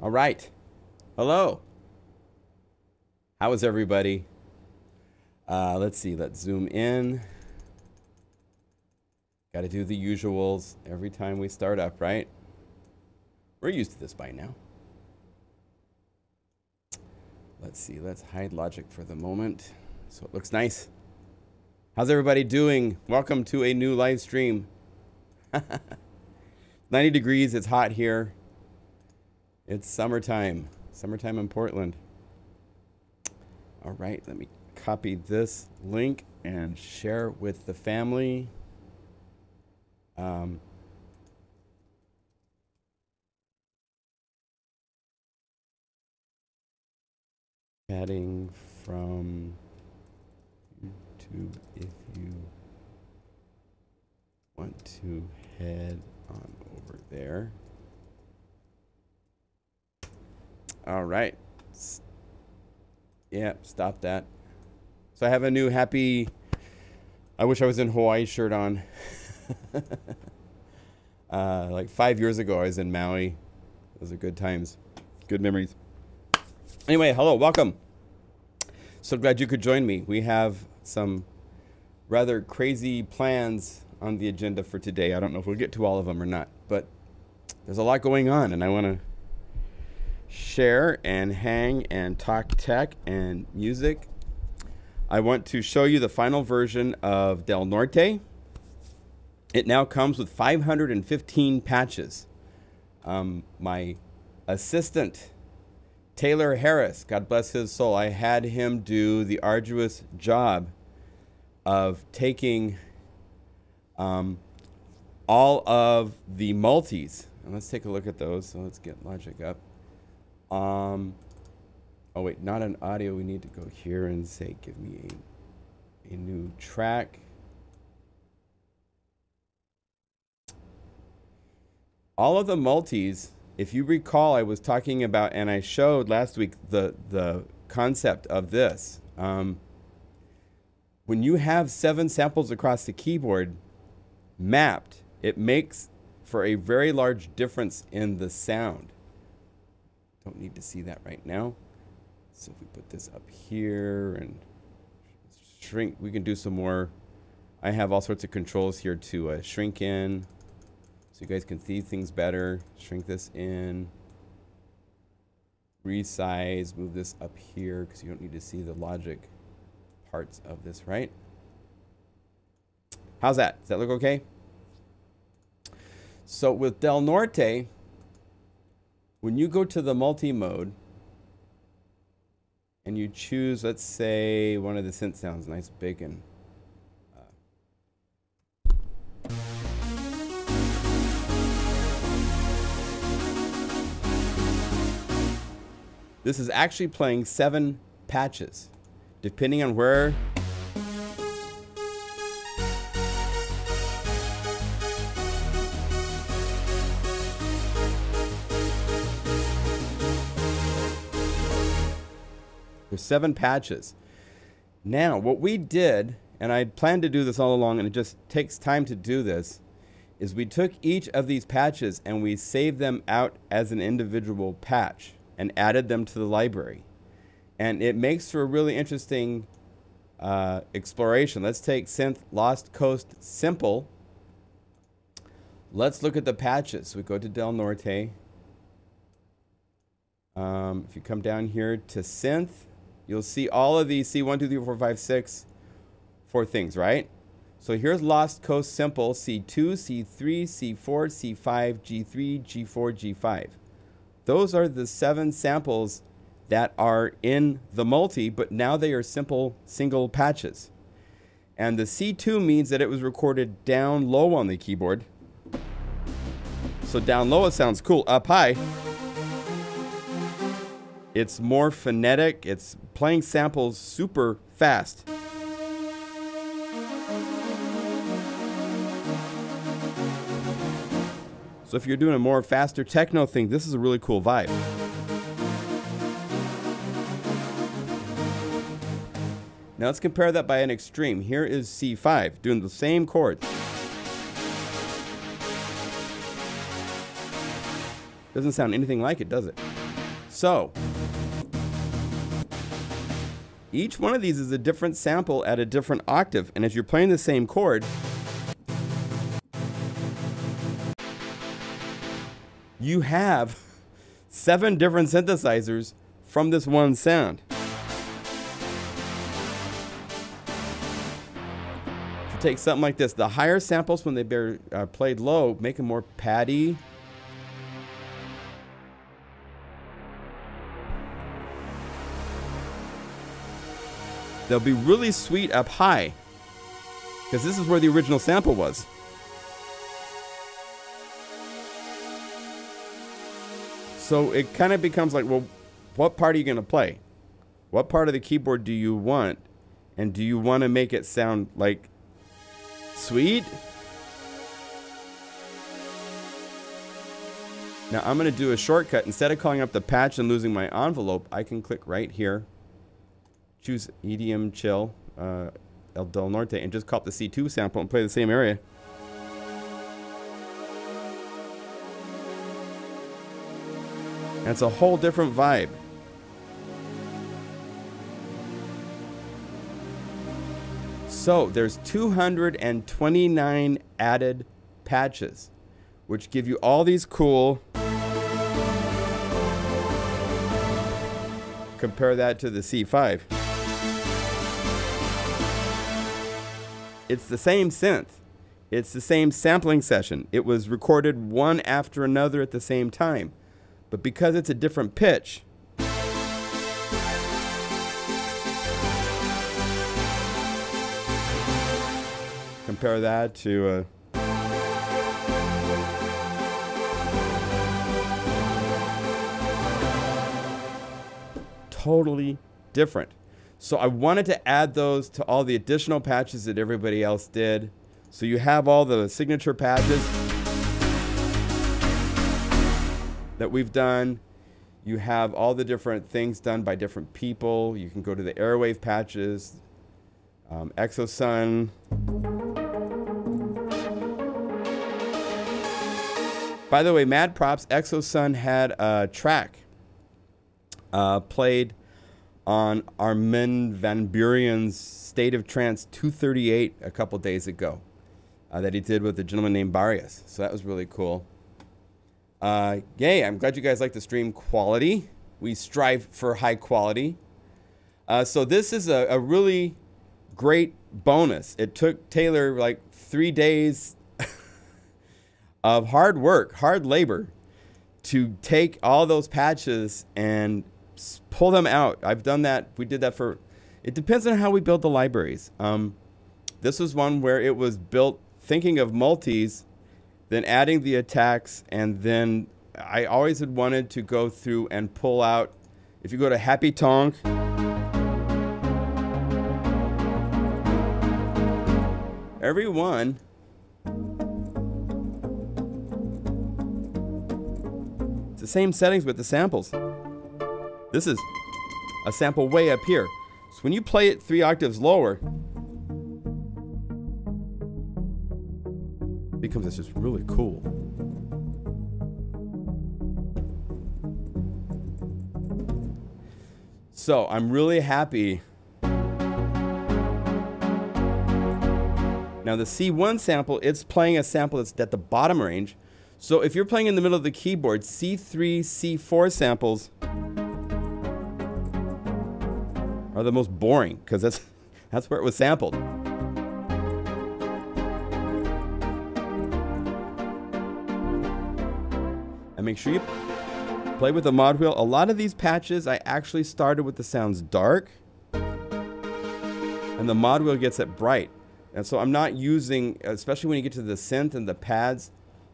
All right. Hello. How is everybody? Let's see. Let's zoom in. Got to do the usuals every time we start up, right? We're used to this by now. Let's see. Let's hide logic for the moment so it looks nice. How's everybody doing? Welcome to a new live stream. 90 degrees. It's hot here. It's summertime. Summertime in Portland. All right. Let me copy this link and share with the family. Chatting from YouTube if you want to head on over there. All right. Yeah, stop that. So I have a new happy, I wish I was in Hawaii shirt on. Like 5 years ago, I was in Maui. Those are good times, good memories. Anyway, hello, welcome. So glad you could join me. We have some rather crazy plans on the agenda for today. I don't know if we'll get to all of them or not, but there's a lot going on, and I want to share and hang and talk tech and music. I want to show you the final version of Del Norte. It now comes with 515 patches. My assistant, Taylor Harris, God bless his soul, I had him do the arduous job of taking all of the multis. And let's take a look at those. So let's get Logic up. Oh wait, not an audio. We need to go here and say, give me a new track. All of the multis, if you recall, I was talking about, and I showed last week the concept of this. When you have 7 samples across the keyboard mapped, it makes for a very large difference in the sound. Don't need to see that right now. So if we put this up here and shrink, we can do some more. I have all sorts of controls here to shrink in so you guys can see things better. Shrink this in, resize, move this up here because you don't need to see the logic parts of this, right? How's that? Does that look okay? So with Del Norte, when you go to the multi-mode and you choose, let's say, one of the synth sounds, nice bacon. This is actually playing 7 patches, depending on where there's 7 patches. Now, what we did, and I planned to do this all along, and it just takes time to do this, is we took each of these patches and we saved them out as an individual patch and added them to the library. And it makes for a really interesting exploration. Let's take Synth Lost Coast Simple. Let's look at the patches. So we go to Del Norte. If you come down here to Synth, you'll see all of these, see 1, 2, 3, 4, 5, 6, 4 things, right? So here's Lost Coast Simple, C2, C3, C4, C5, G3, G4, G5. Those are the 7 samples that are in the multi, but now they are simple single patches. And the C2 means that it was recorded down low on the keyboard. So down low it sounds cool. Up high, it's more phonetic. It's playing samples super fast. So if you're doing a more faster techno thing, this is a really cool vibe. Now let's compare that by an extreme. Here is C5 doing the same chords. Doesn't sound anything like it, does it? So each one of these is a different sample at a different octave. And if you're playing the same chord, you have 7 different synthesizers from this one sound. If you take something like this, the higher samples when they are played low make them more patty. They'll be really sweet up high, because this is where the original sample was. So it kind of becomes like, well, what part are you going to play? What part of the keyboard do you want? And do you want to make it sound like sweet? Now I'm going to do a shortcut. Instead of calling up the patch and losing my envelope, I can click right here, choose EDM Chill, El Del Norte, and just call up the C2 sample and play the same area. And it's a whole different vibe. So there's 229 added patches, which give you all these cool. Compare that to the C5. It's the same synth. It's the same sampling session. It was recorded one after another at the same time. But because it's a different pitch, compare that to totally different. So I wanted to add those to all the additional patches that everybody else did. So you have all the signature patches that we've done. You have all the different things done by different people. You can go to the Airwave patches, Exosun. By the way, mad props, Exosun had a track played on Armin van Buren's State of Trance 238 a couple days ago that he did with a gentleman named Barrios. So that was really cool. Yay, I'm glad you guys like the stream quality. We strive for high quality. So this is a really great bonus. It took Taylor like 3 days of hard work, hard labor, to take all those patches and pull them out. I've done that. We did that for, it depends on how we build the libraries. This was one where it was built thinking of multis, then adding the attacks, and then I always had wanted to go through and pull out, if you go to Happy Tonk, every one it's the same settings with the samples. This is a sample way up here. So when you play it 3 octaves lower, it becomes just really cool. So I'm really happy. Now the C1 sample, it's playing a sample that's at the bottom range. So if you're playing in the middle of the keyboard, C3, C4 samples are the most boring, because that's where it was sampled. And make sure you play with the mod wheel. A lot of these patches, I actually started with the sounds dark, and the mod wheel gets it bright. And so I'm not using, especially when you get to the synth and the pads,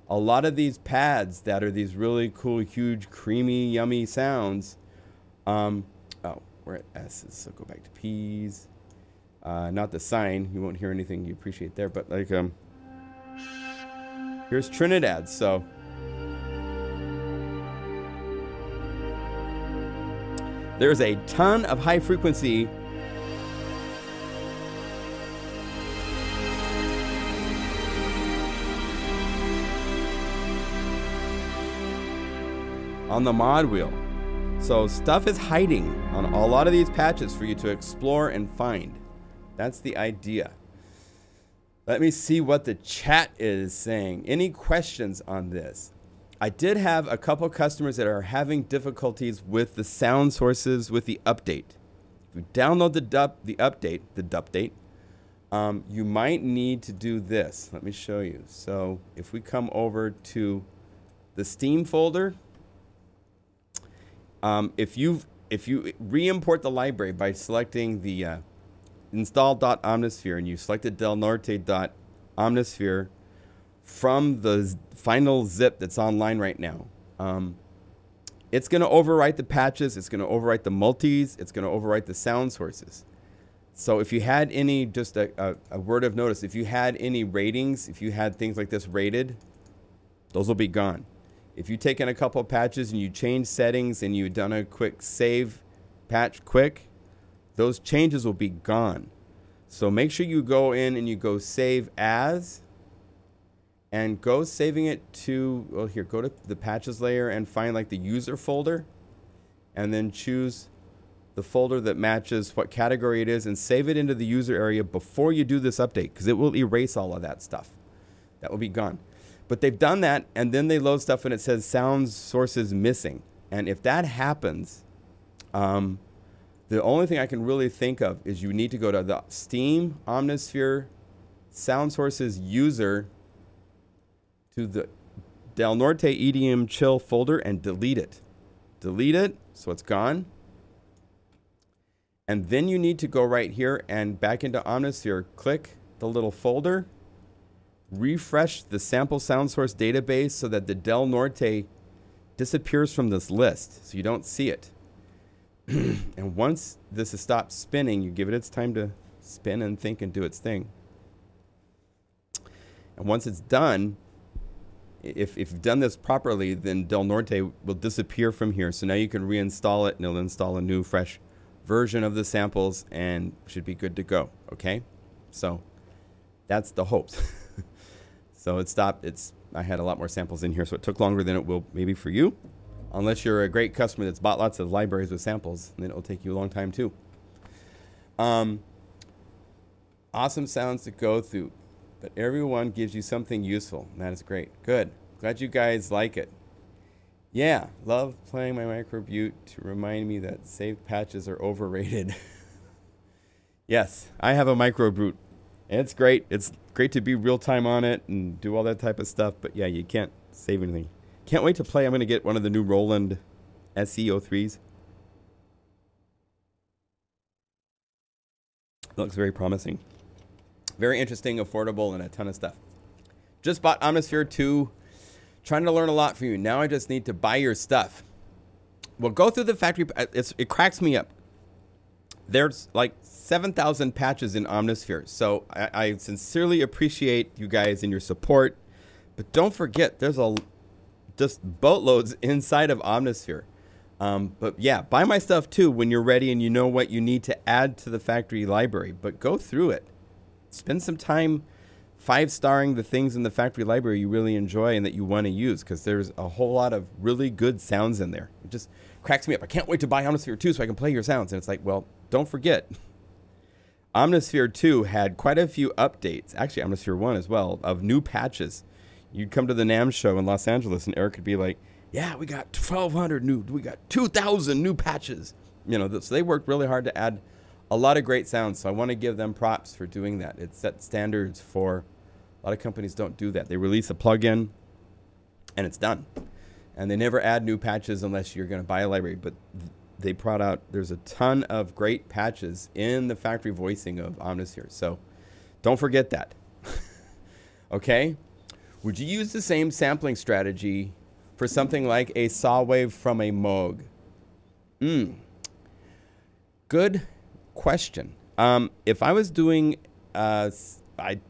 a lot of these pads that are these really cool, huge, creamy, yummy sounds. Oh, we're at S's, so go back to P's. Not the sign, you won't hear anything you appreciate there, but like, here's Trinidad, so. There's a ton of high frequency on the mod wheel. So stuff is hiding on a lot of these patches for you to explore and find. That's the idea. Let me see what the chat is saying. Any questions on this? I did have a couple customers that are having difficulties with the sound sources with the update. If you download the update, you might need to do this. Let me show you. So if we come over to the Steam folder, if you re-import the library by selecting the install.omnisphere and you selected Del Norte.omnisphere from the final zip that's online right now, it's going to overwrite the patches, it's going to overwrite the multis, it's going to overwrite the sound sources. So if you had any, just a word of notice, if you had any ratings, if you had things like this rated, those will be gone. If you've taken a couple of patches and you change settings and you've done a quick save patch quick, those changes will be gone. So make sure you go in and you go save as, and go saving it to, well, here, go to the patches layer and find like the user folder, and then choose the folder that matches what category it is and save it into the user area before you do this update, because it will erase all of that stuff. That will be gone. But they've done that, and then they load stuff and it says sound sources missing. And if that happens, the only thing I can really think of is you need to go to the Steam Omnisphere sound sources user, to the Del Norte EDM chill folder, and delete it. Delete it so it's gone. And then you need to go right here and back into Omnisphere, click the little folder, refresh the sample sound source database so that the Del Norte disappears from this list so you don't see it. And once this has stopped spinning, you give it its time to spin and think and do its thing. And once it's done, if you've done this properly, then Del Norte will disappear from here. So now you can reinstall it and it'll install a new fresh version of the samples and should be good to go. Okay? So that's the hopes. So it stopped. I had a lot more samples in here, so it took longer than it will maybe for you. Unless you're a great customer that's bought lots of libraries with samples, then it'll take you a long time too. Awesome sounds to go through, but everyone gives you something useful. And that is great. Good. Glad you guys like it. Yeah, love playing my microbutte to remind me that saved patches are overrated. Yes, I have a microbutte. It's great. It's great to be real time on it and do all that type of stuff. But yeah, you can't save anything. Can't wait to play. I'm going to get one of the new Roland SE03s. Looks very promising. Very interesting, affordable, and a ton of stuff. Just bought Omnisphere 2. Trying to learn a lot from you. Now I just need to buy your stuff. Well, go through the factory. It cracks me up. There's like 7,000 patches in Omnisphere. So I sincerely appreciate you guys and your support. But don't forget, there's just boatloads inside of Omnisphere. But yeah, buy my stuff too when you're ready and you know what you need to add to the factory library. But go through it. Spend some time 5-starring the things in the factory library you really enjoy and that you want to use, because there's a whole lot of really good sounds in there. It just cracks me up. I can't wait to buy Omnisphere 2 so I can play your sounds. And it's like, well, don't forget, Omnisphere 2 had quite a few updates, actually Omnisphere 1 as well, of new patches. You'd come to the NAMM show in Los Angeles and Eric could be like, yeah, we got 1,200 new, we got 2,000 new patches. You know, so they worked really hard to add a lot of great sounds. So I want to give them props for doing that. It set standards for, a lot of companies don't do that. They release a plugin and it's done. And they never add new patches unless you're going to buy a library. But they brought out, there's a ton of great patches in the factory voicing of Omnisphere. So don't forget that. Okay? Would you use the same sampling strategy for something like a saw wave from a Moog? Good question. If I was doing, I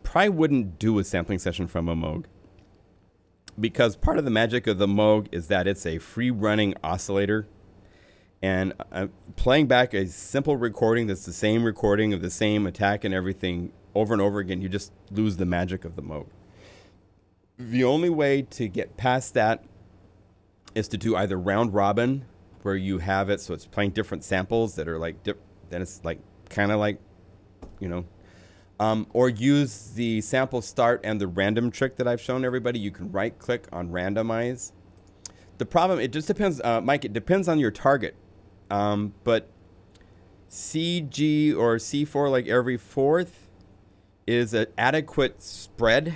probably wouldn't do a sampling session from a Moog, because part of the magic of the Moog is that it's a free-running oscillator, and playing back a simple recording that's the same recording of the same attack and everything over and over again, you just lose the magic of the Moog. The only way to get past that is to do either round robin where you have it so it's playing different samples that are like then it's like kind of like, you know, or use the sample start and the random trick that I've shown everybody. You can right click on randomize. The problem, it just depends, Mike, it depends on your target. But CG or C4, like every fourth, is an adequate spread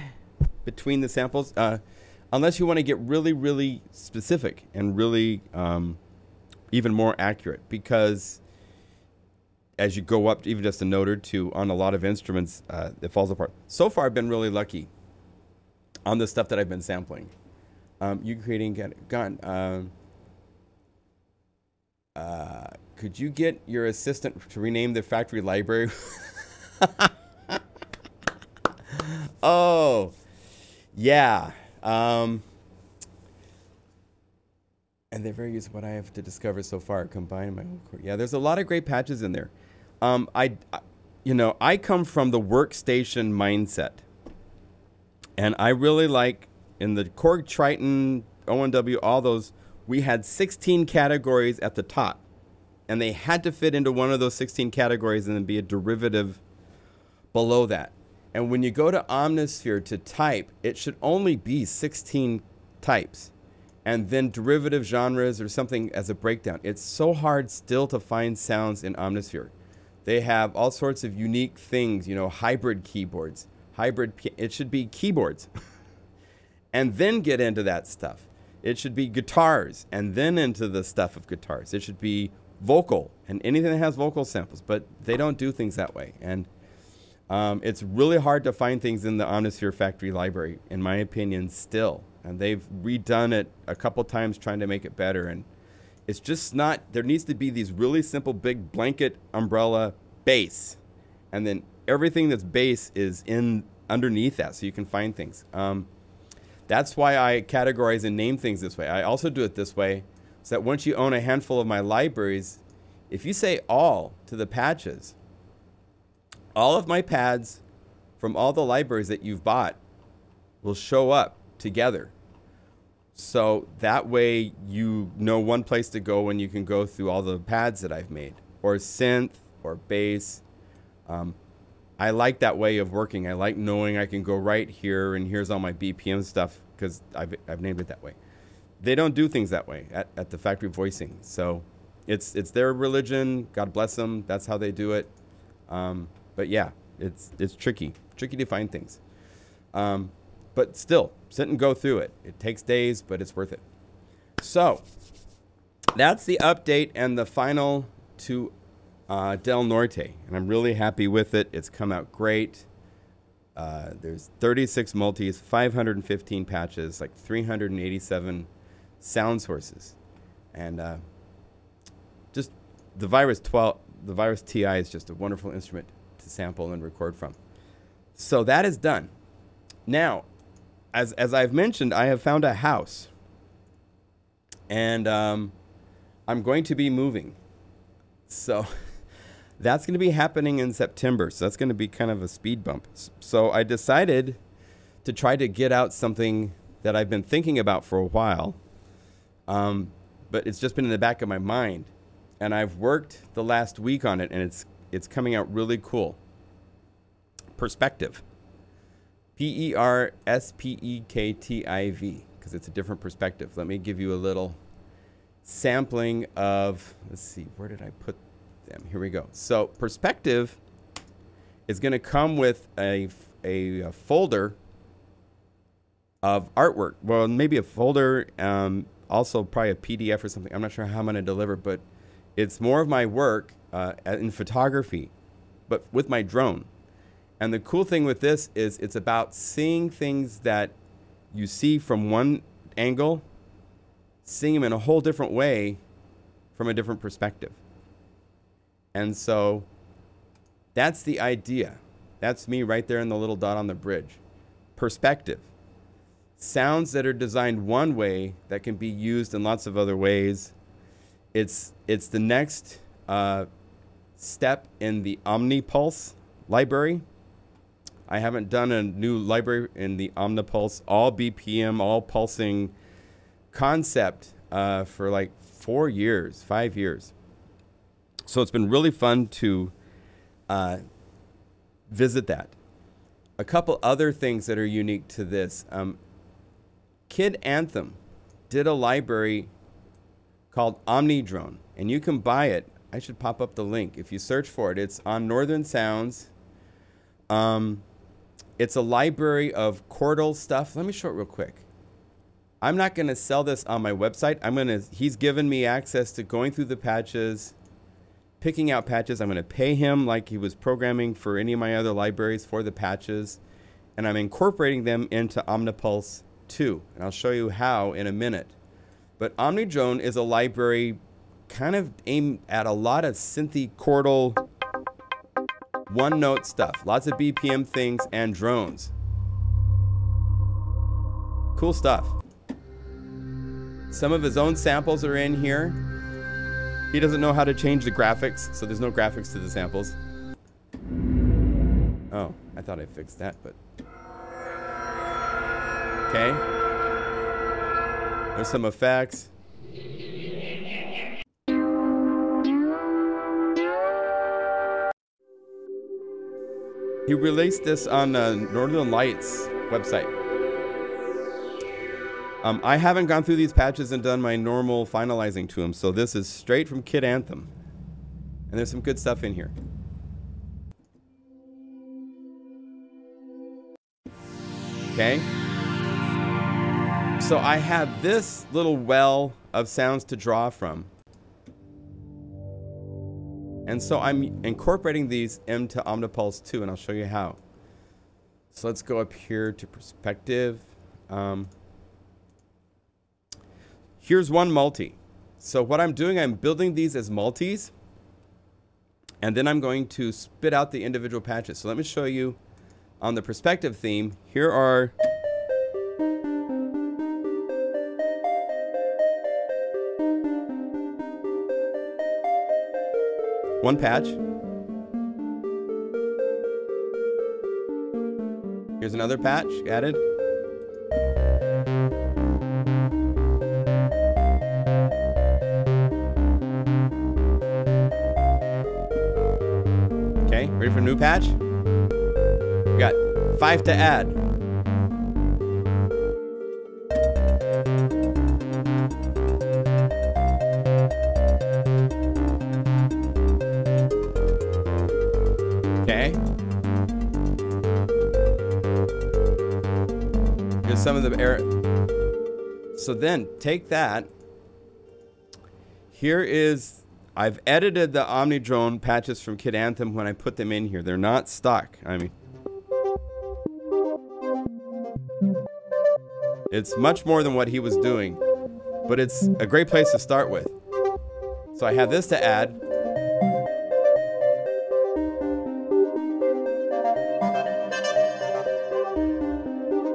between the samples, unless you want to get really, really specific and really even more accurate, because as you go up even just a note or two on a lot of instruments, it falls apart. So far, I've been really lucky on the stuff that I've been sampling. You creating, could you get your assistant to rename the factory library? Oh, yeah. And they're very used to what I have to discover so far. Combine my whole core. Yeah, there's a lot of great patches in there. You know, I come from the workstation mindset, and I really like in the Korg, Triton, ONW, all those. We had 16 categories at the top, and they had to fit into one of those 16 categories and then be a derivative below that. And when you go to Omnisphere to type, it should only be 16 types, and then derivative genres or something as a breakdown. It's so hard still to find sounds in Omnisphere. They have all sorts of unique things, you know, hybrid keyboards, it should be keyboards, and then get into that stuff. It should be guitars, and then into the stuff of guitars. It should be vocal, and anything that has vocal samples, but they don't do things that way. And it's really hard to find things in the Omnisphere factory library, in my opinion, still. And they've redone it a couple times trying to make it better. And it's just not, there needs to be these really simple, big blanket umbrella bass. And then everything that's bass is in underneath that, so you can find things. That's why I categorize and name things this way. I also do it this way, so that once you own a handful of my libraries, if you say all to the patches, all of my pads from all the libraries that you've bought will show up together. So that way you know one place to go when you can go through all the pads that I've made, or synth, or bass. I like that way of working. I like knowing I can go right here and here's all my BPM stuff, because I've named it that way. They don't do things that way at the factory voicing. So it's their religion. God bless them. That's how they do it. But yeah, it's tricky to find things. But still, sit and go through it. It takes days, but it's worth it. So that's the update and the final to Del Norte, and I'm really happy with it. It's come out great. There's 36 multis, 515 patches, like 387 sound sources, and just the Virus TI is just a wonderful instrument to sample and record from. So that is done. Now, as I've mentioned, I have found a house, and I'm going to be moving. So that's going to be happening in September. So that's going to be kind of a speed bump. So I decided to try to get out something that I've been thinking about for a while, but it's just been in the back of my mind. And I've worked the last week on it, and it's coming out really cool. Perspektiv. Perspektiv, because it's a different perspective. Let me give you a little sampling of, let's see, where did I put them? Here we go. So Perspektiv is going to come with a folder of artwork. Well, maybe a folder, also probably a PDF or something. I'm not sure how I'm going to deliver, but it's more of my work in photography, but with my drone. And the cool thing with this is it's about seeing things that you see from one angle, seeing them in a whole different way from a different perspective. And so that's the idea. That's me right there in the little dot on the bridge. Perspektiv. Sounds that are designed one way that can be used in lots of other ways. It's the next step in the OmniPulse library. I haven't done a new library in the OmniPulse, all BPM, all pulsing concept for like 4 years, 5 years. So it's been really fun to visit that. A couple other things that are unique to this. Kid Anthem did a library called OmniDrone, and you can buy it. I should pop up the link. If you search for it, it's on Northern Sounds. It's a library of chordal stuff. Let me show it real quick. I'm not going to sell this on my website. He's given me access to going through the patches, picking out patches. I'm going to pay him like he was programming for any of my other libraries for the patches, and I'm incorporating them into OmniPulse 2, and I'll show you how in a minute. But OmniDrone is a library kind of aimed at a lot of synthy chordal one-note stuff, lots of BPM things and drones. Cool stuff. Some of his own samples are in here. He doesn't know how to change the graphics, so there's no graphics to the samples. Oh, I thought I fixed that, but... Okay. There's some effects. He released this on Northern Lights website. I haven't gone through these patches and done my normal finalizing to them, so this is straight from Kid Anthem. And there's some good stuff in here. Okay. So I have this little well of sounds to draw from. And so I'm incorporating these into OmniPulse 2, and I'll show you how. So let's go up here to Perspektiv. Here's one multi. So what I'm doing, I'm building these as multis, and then I'm going to spit out the individual patches. So let me show you on the Perspektiv theme. Here are one patch. Here's another patch added. Okay, ready for a new patch? We got 5 to add. Some of the air. So then take that. Here is, I've edited the OmniDrone patches from Kid Anthem when I put them in here. They're not stuck. I mean, it's much more than what he was doing, but it's a great place to start with. So I have this to add.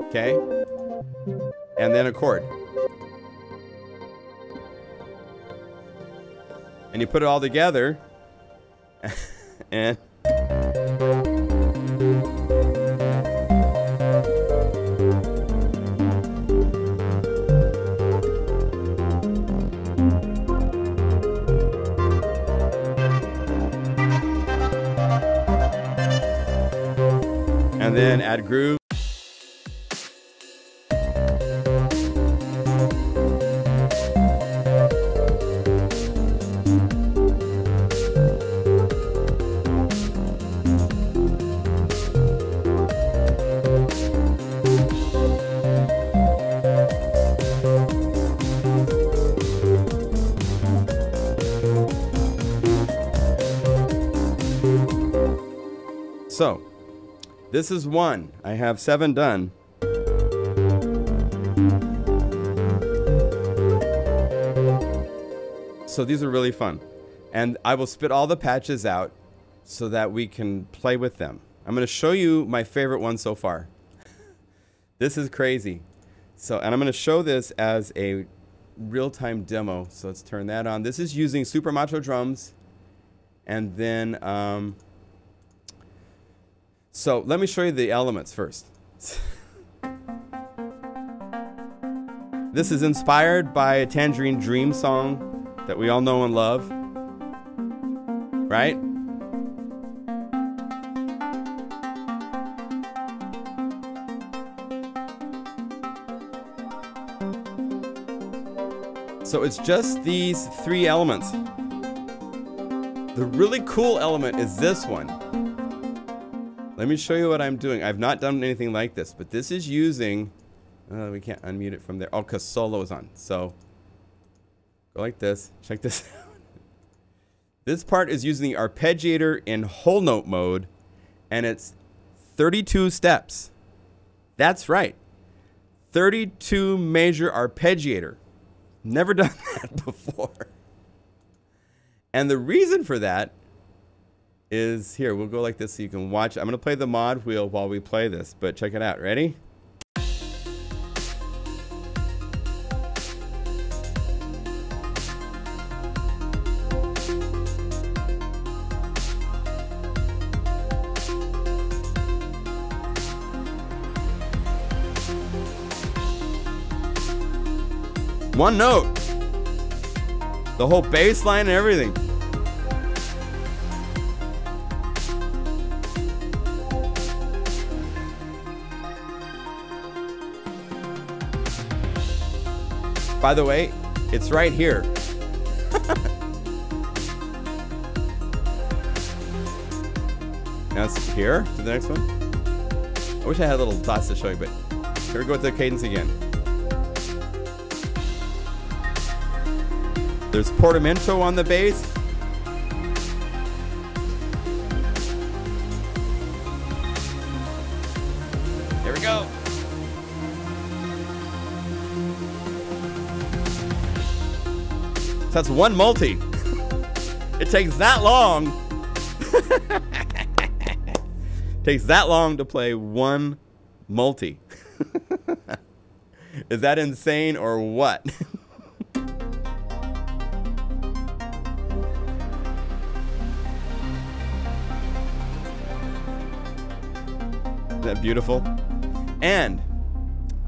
Okay. And then a chord. And you put it all together and then add groove. So, this is one. I have 7 done. So these are really fun. And I will spit all the patches out so that we can play with them. I'm going to show you my favorite one so far. This is crazy. So, and I'm going to show this as a real-time demo. So let's turn that on. This is using Super Macho drums. And then... So let me show you the elements first. This is inspired by a Tangerine Dream song that we all know and love, right? So it's just these three elements. The really cool element is this one. Let me show you what I'm doing. I've not done anything like this, but this is using, we can't unmute it from there. Oh, because solo is on. So go like this. Check this out. This part is using the arpeggiator in whole note mode, and it's 32 steps. That's right. 32 measure arpeggiator. Never done that before. And the reason for that is here. We'll go like this so you can watch. I'm going to play the mod wheel while we play this, but check it out. Ready? One note. The whole bass line and everything. By the way, it's right here. Now it's here to the next one. I wish I had little dots to show you, but here we go with the cadence again. There's portamento on the bass. There we go. So that's one multi. It takes that long. Takes that long to play one multi. Is that insane or what? Isn't that beautiful? And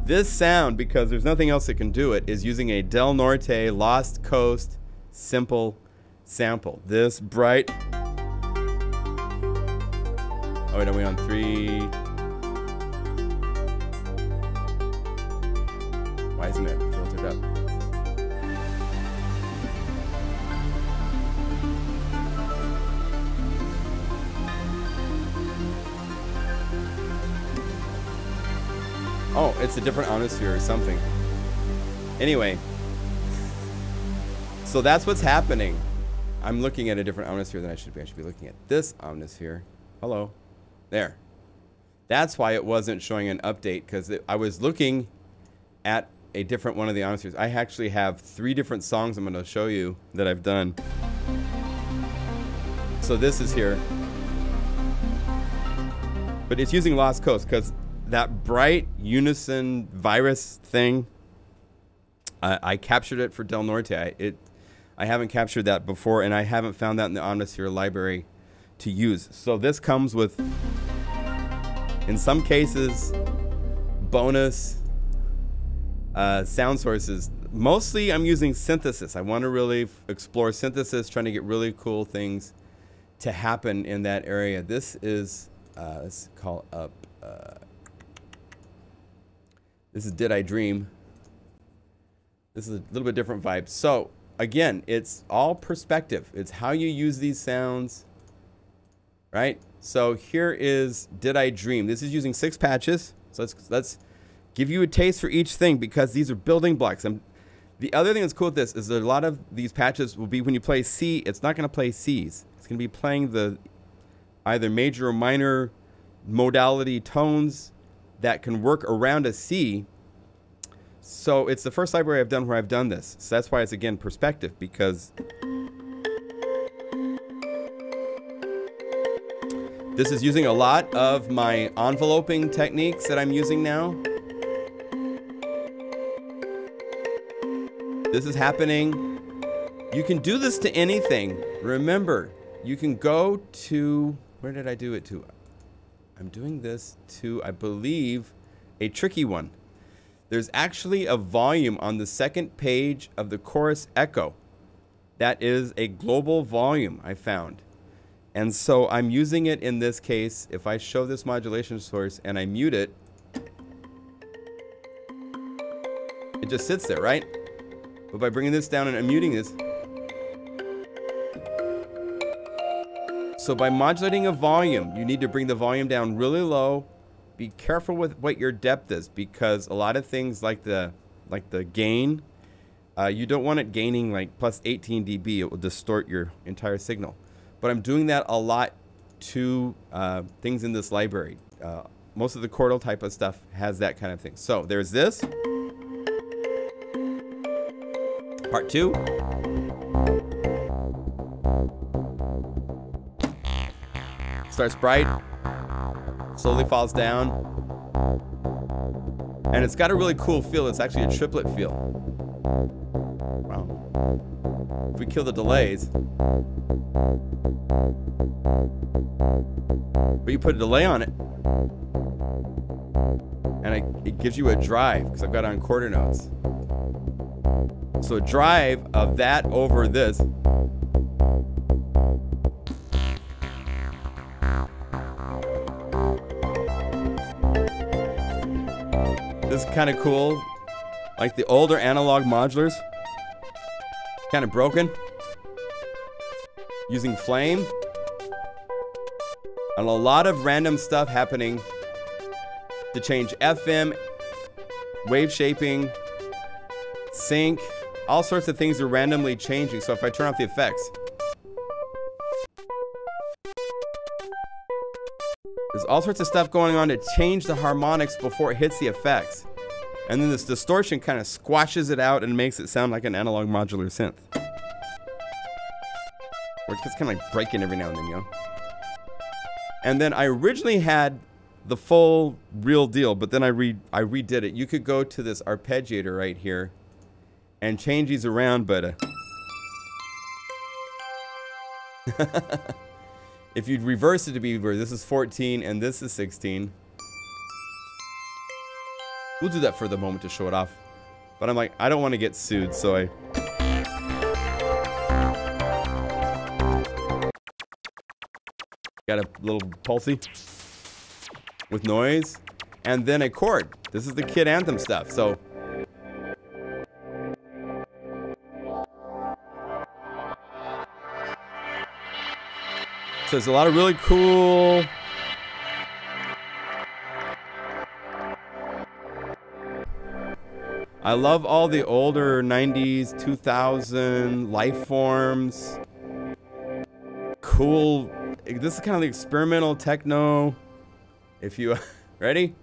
this sound, because there's nothing else that can do it, is using a Del Norte Lost Coast simple sample. This bright. Oh wait, are we on 3? Why isn't it filtered up? Oh, it's a different ionosphere or something. Anyway, so that's what's happening. I'm looking at a different ionosphere than I should be. I should be looking at this ionosphere. Hello. There. That's why it wasn't showing an update, because I was looking at a different one of the ionospheres. I actually have 3 different songs I'm going to show you that I've done. So this is here. But it's using Lost Coast, because that bright unison virus thing, I captured it for Del Norte. I haven't captured that before, and I haven't found that in the Omnisphere library to use. So this comes with, in some cases, bonus sound sources. Mostly I'm using synthesis. I want to really explore synthesis, trying to get really cool things to happen in that area. This is, let's call up, this is Did I Dream? This is a little bit different vibe. So again, it's all perspective. It's how you use these sounds, right? So here is Did I Dream? This is using 6 patches. So let's give you a taste for each thing, because these are building blocks. The other thing that's cool with this is that a lot of these patches will be when you play C, it's not going to play Cs. It's going to be playing the either major or minor modality tones that can work around a C. So it's the first library I've done where I've done this. So that's why it's, again, perspective, because this is using a lot of my enveloping techniques that I'm using now. This is happening. You can do this to anything. Remember, you can go to, where did I do it to? I'm doing this to, I believe, a tricky one. There's actually a volume on the second page of the chorus echo. That is a global volume I found. And so I'm using it in this case. If I show this modulation source and I mute it, it just sits there, right? But by bringing this down and I'm muting this. So by modulating a volume, you need to bring the volume down really low. Be careful with what your depth is, because a lot of things like the gain, you don't want it gaining like plus 18 dB. It will distort your entire signal. But I'm doing that a lot to things in this library. Most of the chordal type of stuff has that kind of thing. So there's this. Part 2. Starts bright, slowly falls down. And it's got a really cool feel. It's actually a triplet feel. Wow. If we kill the delays. But you put a delay on it. And it gives you a drive, because I've got it on quarter notes. So a drive of that over this. This is kind of cool. Like the older analog modulars. Kind of broken. Using flame. And a lot of random stuff happening to change FM, wave shaping, sync, all sorts of things are randomly changing. So if I turn off the effects, there's all sorts of stuff going on to change the harmonics before it hits the effects. And then this distortion kind of squashes it out and makes it sound like an analog modular synth. Or it's just kind of like breaking every now and then, you know? And then I originally had the full real deal, but then I redid it. You could go to this arpeggiator right here and change these around, but if you'd reverse it to be where this is 14 and this is 16, we'll do that for the moment to show it off. But I'm like, I don't want to get sued, so I got a little pulsey with noise, and then a chord. This is the Kid Anthem stuff, so there's a lot of really cool I love all the older 90s, 2000 life forms. Cool. This is kind of the experimental techno. If you ready?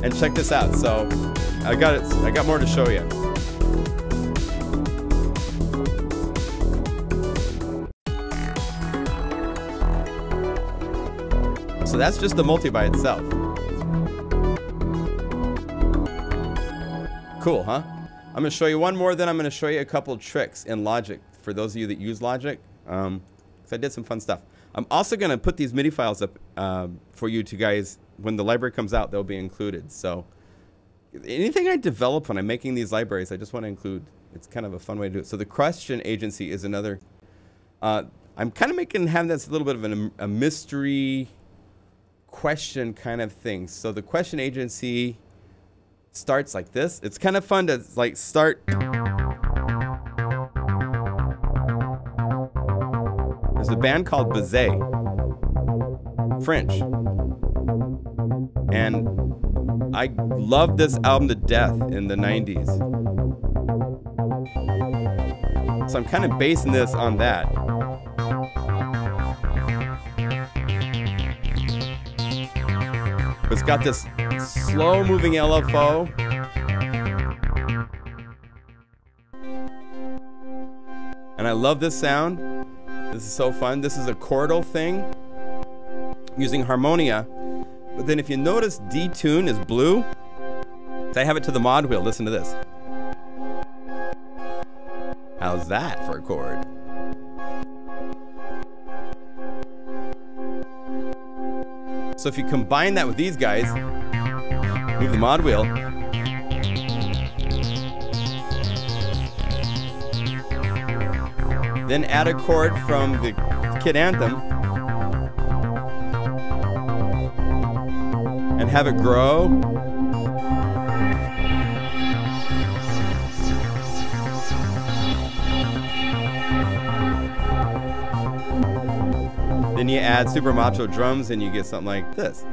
And check this out. So I got more to show you. So that's just the multi by itself. Cool, huh? I'm going to show you one more, then I'm going to show you a couple tricks in Logic for those of you that use Logic. Because I did some fun stuff. I'm also going to put these MIDI files up for you two guys. When the library comes out, they'll be included. So anything I develop when I'm making these libraries, I just want to include. It's kind of a fun way to do it. So the question agency is another. I'm kind of having this a little bit of a mystery question kind of thing. So the question agency starts like this. It's kind of fun to like start. There's a band called Bizet, French, and I loved this album to death in the 90s. So I'm kind of basing this on that. It's got this slow-moving LFO. And I love this sound. This is so fun. This is a chordal thing using harmonia. But then if you notice, D-tune is blue. I have it to the mod wheel. Listen to this. How's that for a chord? So if you combine that with these guys, Move the mod wheel. Then add a chord from the Kid Anthem and have it grow. Then you add super macho drums and you get something like this.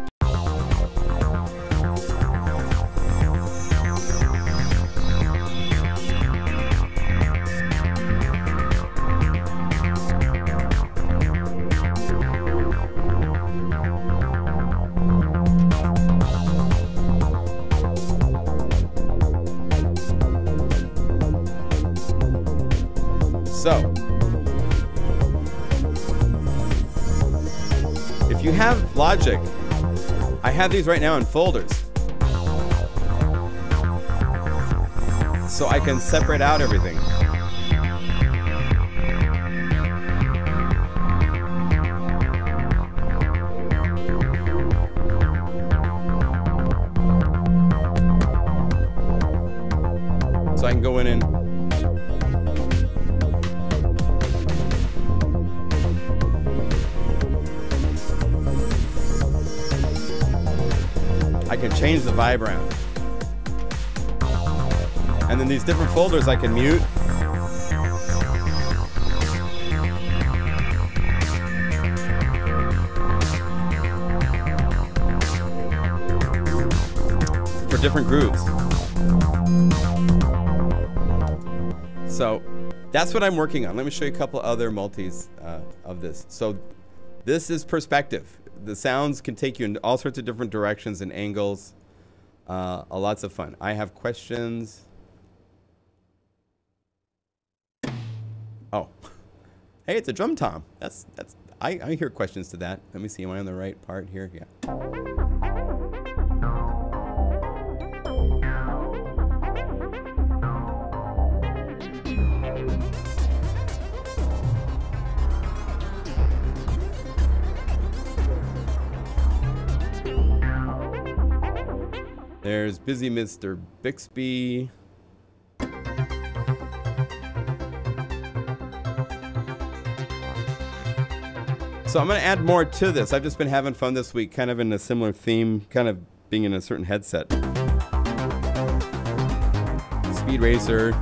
So, if you have Logic, I have these right now in folders. So I can separate out everything. So I can go in and I can change the vibe around. And then these different folders I can mute. For different grooves. So that's what I'm working on. Let me show you a couple other multis of this. So this is Perspektiv. The sounds can take you in all sorts of different directions and angles. Lots of fun. I have questions. Oh, hey, it's a drum tom. I hear questions to that. Let me see. Am I on the right part here? Yeah. There's Busy Mr. Bixby. So I'm going to add more to this. I've just been having fun this week, kind of in a similar theme, kind of being in a certain headset. Speed Racer.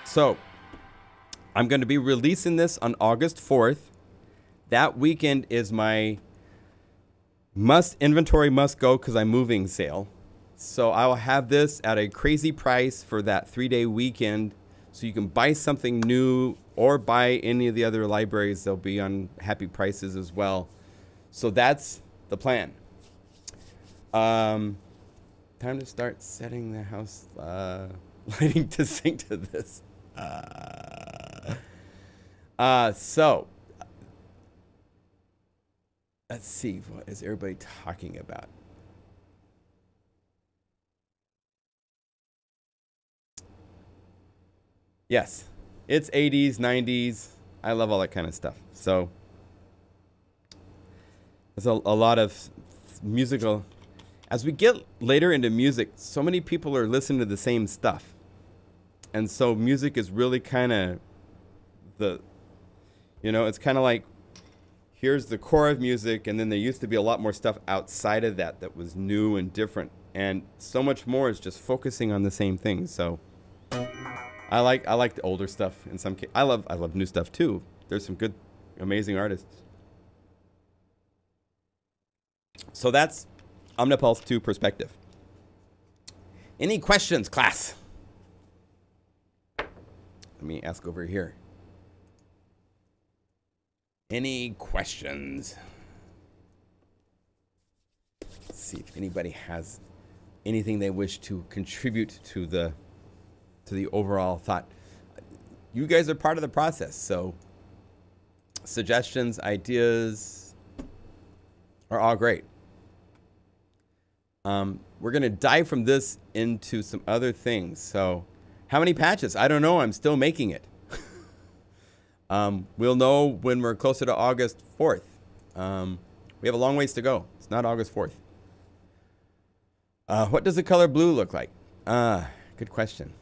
So, I'm going to be releasing this on August 4th. That weekend is my inventory must go because I'm moving sale. So I will have this at a crazy price for that 3-day weekend. So you can buy something new or buy any of the other libraries. They'll be on happy prices as well. So that's the plan. Time to start setting the house lighting to sync to this. So let's see, what is everybody talking about? Yes, it's 80s, 90s. I love all that kind of stuff. So there's a lot of musical. As we get later into music, so many people are listening to the same stuff. And so music is really kind of it's kind of like, here's the core of music, and then there used to be a lot more stuff outside of that that was new and different. And so much more is just focusing on the same thing. So I like the older stuff in some cases. I love new stuff too. There's some good, amazing artists. So that's OmniPulse 2 Perspektiv. Any questions, class? Let me ask over here. Any questions? Let's see if anybody has anything they wish to contribute to the overall thought. You guys are part of the process, so suggestions, ideas are all great. We're going to dive from this into some other things. So How many patches? I don't know. I'm still making it. We'll know when we're closer to August 4th. We have a long ways to go. It's not August 4th. What does the color blue look like? Good question.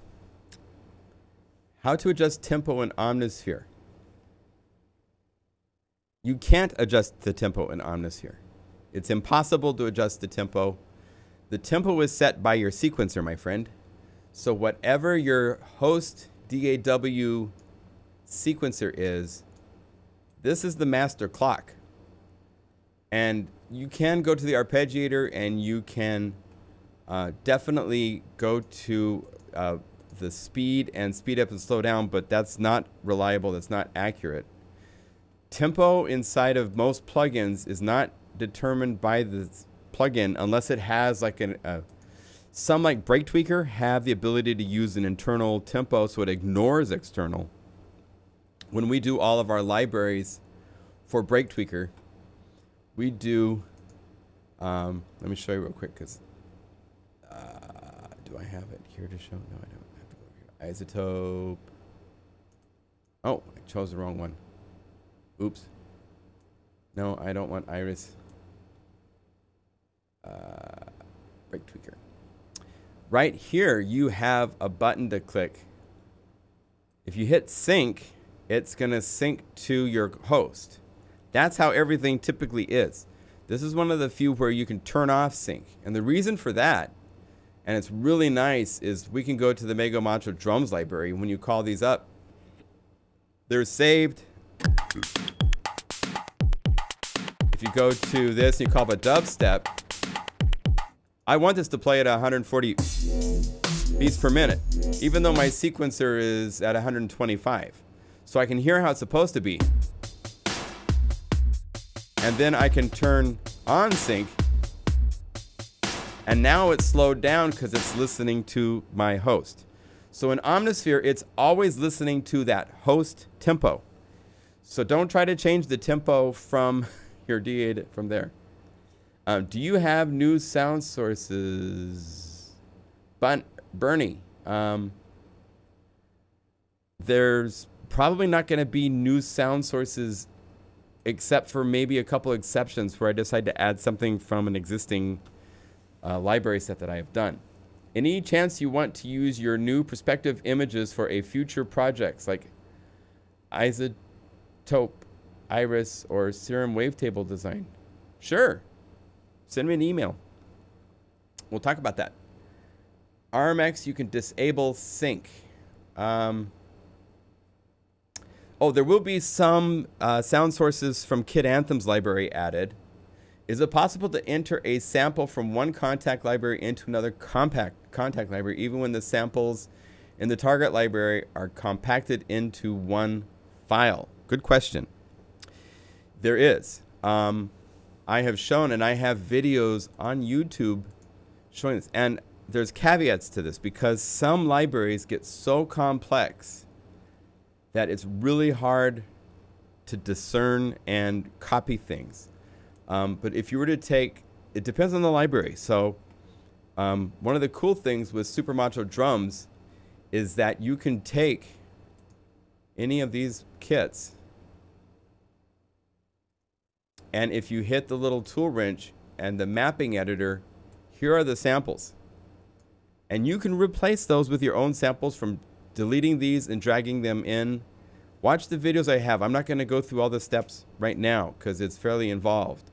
How to adjust tempo in Omnisphere. You can't adjust the tempo in Omnisphere. It's impossible to adjust the tempo. The tempo is set by your sequencer, my friend. So whatever your host DAW sequencer is, this is the master clock. And you can go to the arpeggiator and you can definitely go to the speed and speed up and slow down, but that's not reliable, that's not accurate. Tempo inside of most plugins is not determined by the plugin unless it has like some like Break Tweaker have the ability to use an internal tempo, so it ignores external. When we do all of our libraries for Break Tweaker, we do, let me show you real quick, because do I have it here to show? No, I don't. I have to go here. Isotope. Oh, I chose the wrong one. Oops. No, I don't want Iris. Break Tweaker. Right here, you have a button to click. If you hit sync, it's going to sync to your host. That's how everything typically is. This is one of the few where you can turn off sync. And the reason for that, and it's really nice, is we can go to the Mega Module Drums library. When you call these up, they're saved. If you go to this and you call up a dubstep, I want this to play at 140 beats per minute, even though my sequencer is at 125. So I can hear how it's supposed to be. And then I can turn on sync. And now it's slowed down because it's listening to my host. So in Omnisphere, it's always listening to that host tempo. So don't try to change the tempo from your DA from there. Do you have new sound sources? Bernie, there's probably not going to be new sound sources except for maybe a couple exceptions where I decide to add something from an existing library set that I have done. Any chance you want to use your new Perspektiv images for a future projects like Isotope, Iris, or Serum Wavetable design? Sure. Send me an email. We'll talk about that. RMX, you can disable sync. Oh, there will be some sound sources from Kid Anthem's library added. Is it possible to enter a sample from one contact library into another contact library, even when the samples in the target library are compacted into one file? Good question. There is. I have shown, and I have videos on YouTube showing this. And there's caveats to this because some libraries get so complex that it's really hard to discern and copy things. But if you were to take, it depends on the library. So one of the cool things with Super Module Drums is that you can take any of these kits, and if you hit the little tool wrench and the mapping editor, here are the samples. And you can replace those with your own samples from deleting these and dragging them in. Watch the videos I have. I'm not going to go through all the steps right now because it's fairly involved.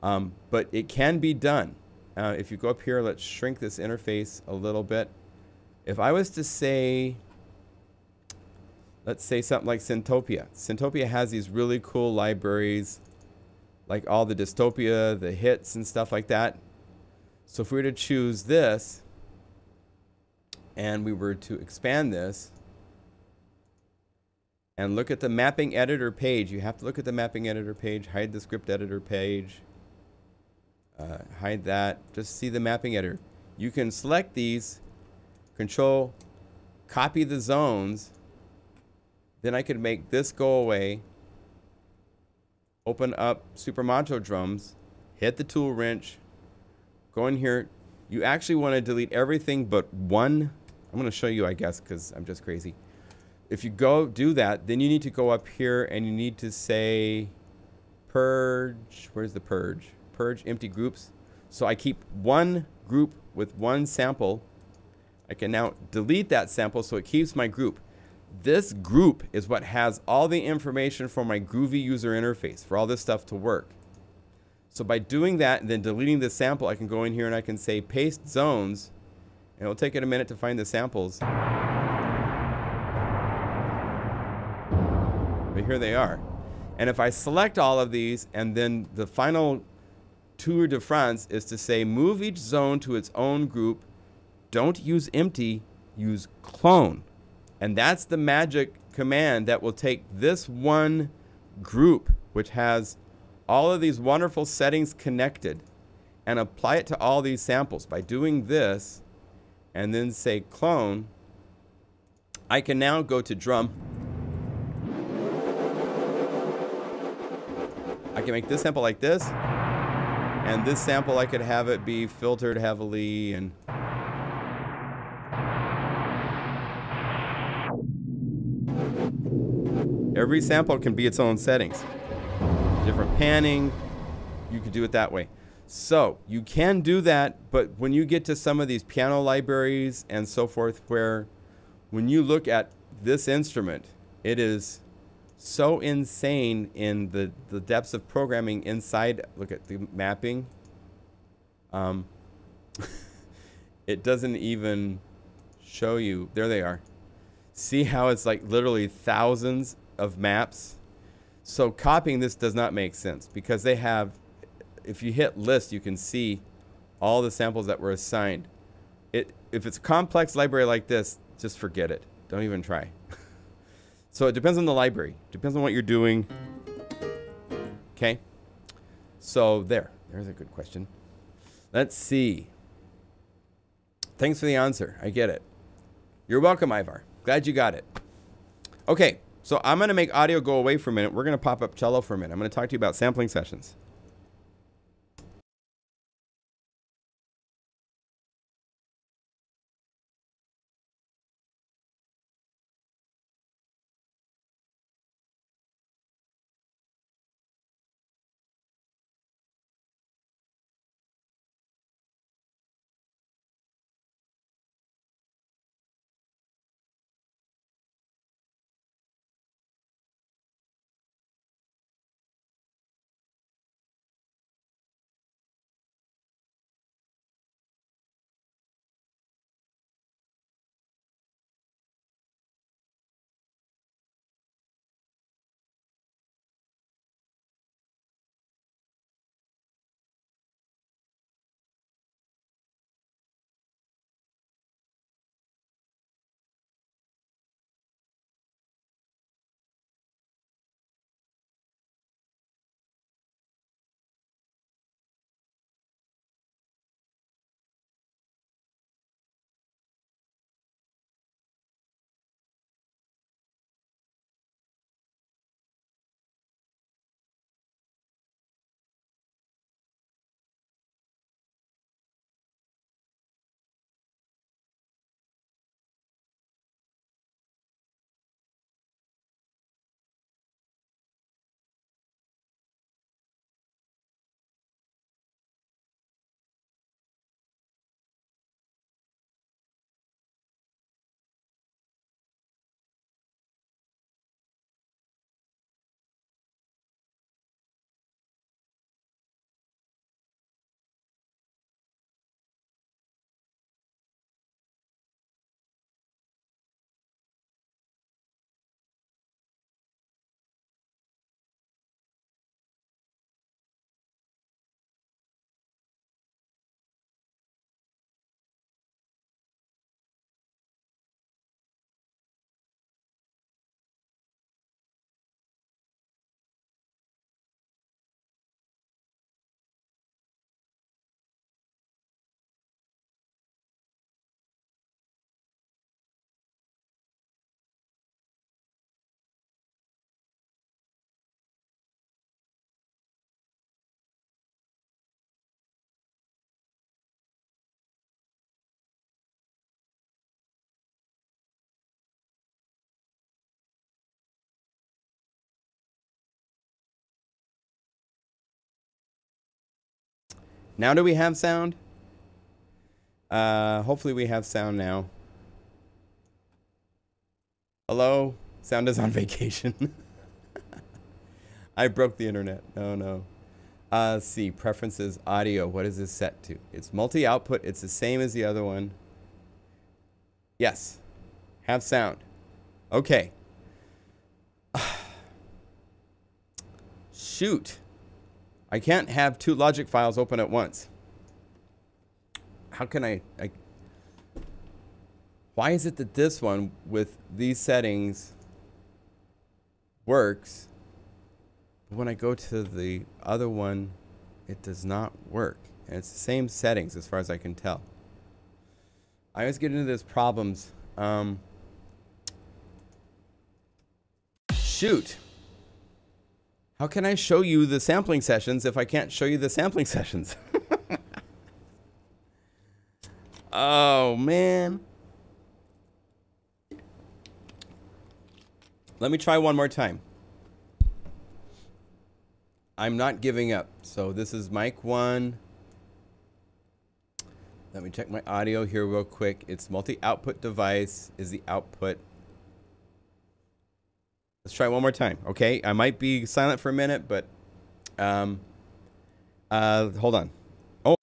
But it can be done. If you go up here, let's shrink this interface a little bit. If I was to say, let's say something like Syntopia. Syntopia has these really cool libraries, like all the dystopia, the hits, and stuff like that. So if we were to choose this, and we were to expand this, and look at the mapping editor page, you have to look at the mapping editor page, hide the script editor page, hide that, just see the mapping editor. You can select these, control, copy the zones, then I could make this go away, open up Super Module Drums, hit the tool wrench, go in here. You actually want to delete everything but one I'm going to show you, I guess, because I'm just crazy. If you go do that, then you need to go up here and you need to say purge. Where's the purge? Purge empty groups. So I keep one group with one sample. I can now delete that sample so it keeps my group. This group is what has all the information for my Groovy user interface for all this stuff to work. So by doing that and then deleting the sample, I can go in here and I can say paste zones, and it'll take it a minute to find the samples. But here they are. And if I select all of these, and then the final tour de France is to say move each zone to its own group, don't use empty, use clone. And that's the magic command that will take this one group, which has all of these wonderful settings connected, and apply it to all these samples. By doing this, and then say clone, I can now go to drum. I can make this sample like this, and this sample I could have it be filtered heavily, and every sample can be its own settings. Different panning, you could do it that way. So you can do that, but when you get to some of these piano libraries and so forth, where when you look at this instrument, it is so insane in the depths of programming inside. Look at the mapping. It doesn't even show you. There they are. See how it's like literally thousands of maps? So copying this does not make sense because they have, if you hit list, you can see all the samples that were assigned. If it's a complex library like this, just forget it. Don't even try. So it depends on the library. Depends on what you're doing. Okay. So there's a good question. Let's see. Thanks for the answer. I get it. You're welcome, Ivar. Glad you got it. Okay. So I'm going to make audio go away for a minute. We're going to pop up cello for a minute. I'm going to talk to you about sampling sessions. Now do we have sound? Hopefully we have sound now. Hello? Sound is on vacation. I broke the internet. No, no. Let's see. Preferences, audio. What is this set to? It's multi-output. It's the same as the other one. Yes. Have sound. Okay. Shoot. I can't have two logic files open at once. How can I why is it that this one with these settings works, but when I go to the other one, it does not work? And it's the same settings as far as I can tell. I always get into these problems. Shoot. How can I show you the sampling sessions if I can't show you the sampling sessions? Oh, man. Let me try one more time. I'm not giving up. So this is mic 1. Let me check my audio here real quick. It's multi-output device is the output. Let's try one more time, okay? I might be silent for a minute, but hold on. Oh.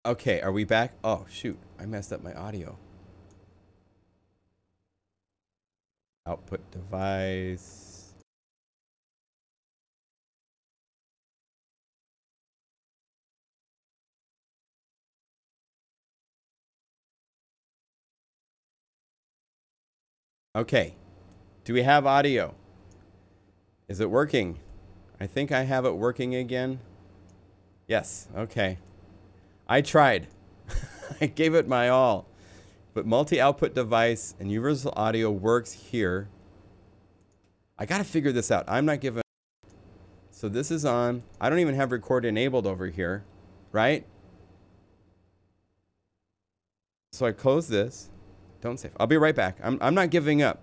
Okay, are we back? Oh, shoot. I messed up my audio. Output device. Okay. Do we have audio? Is it working? I think I have it working again. Yes. Okay. I tried. I gave it my all. But multi-output device and universal audio works here. I got to figure this out. I'm not giving. So this is on. I don't even have record enabled over here, right? So I close this. Don't save. I'll be right back. I'm not giving up.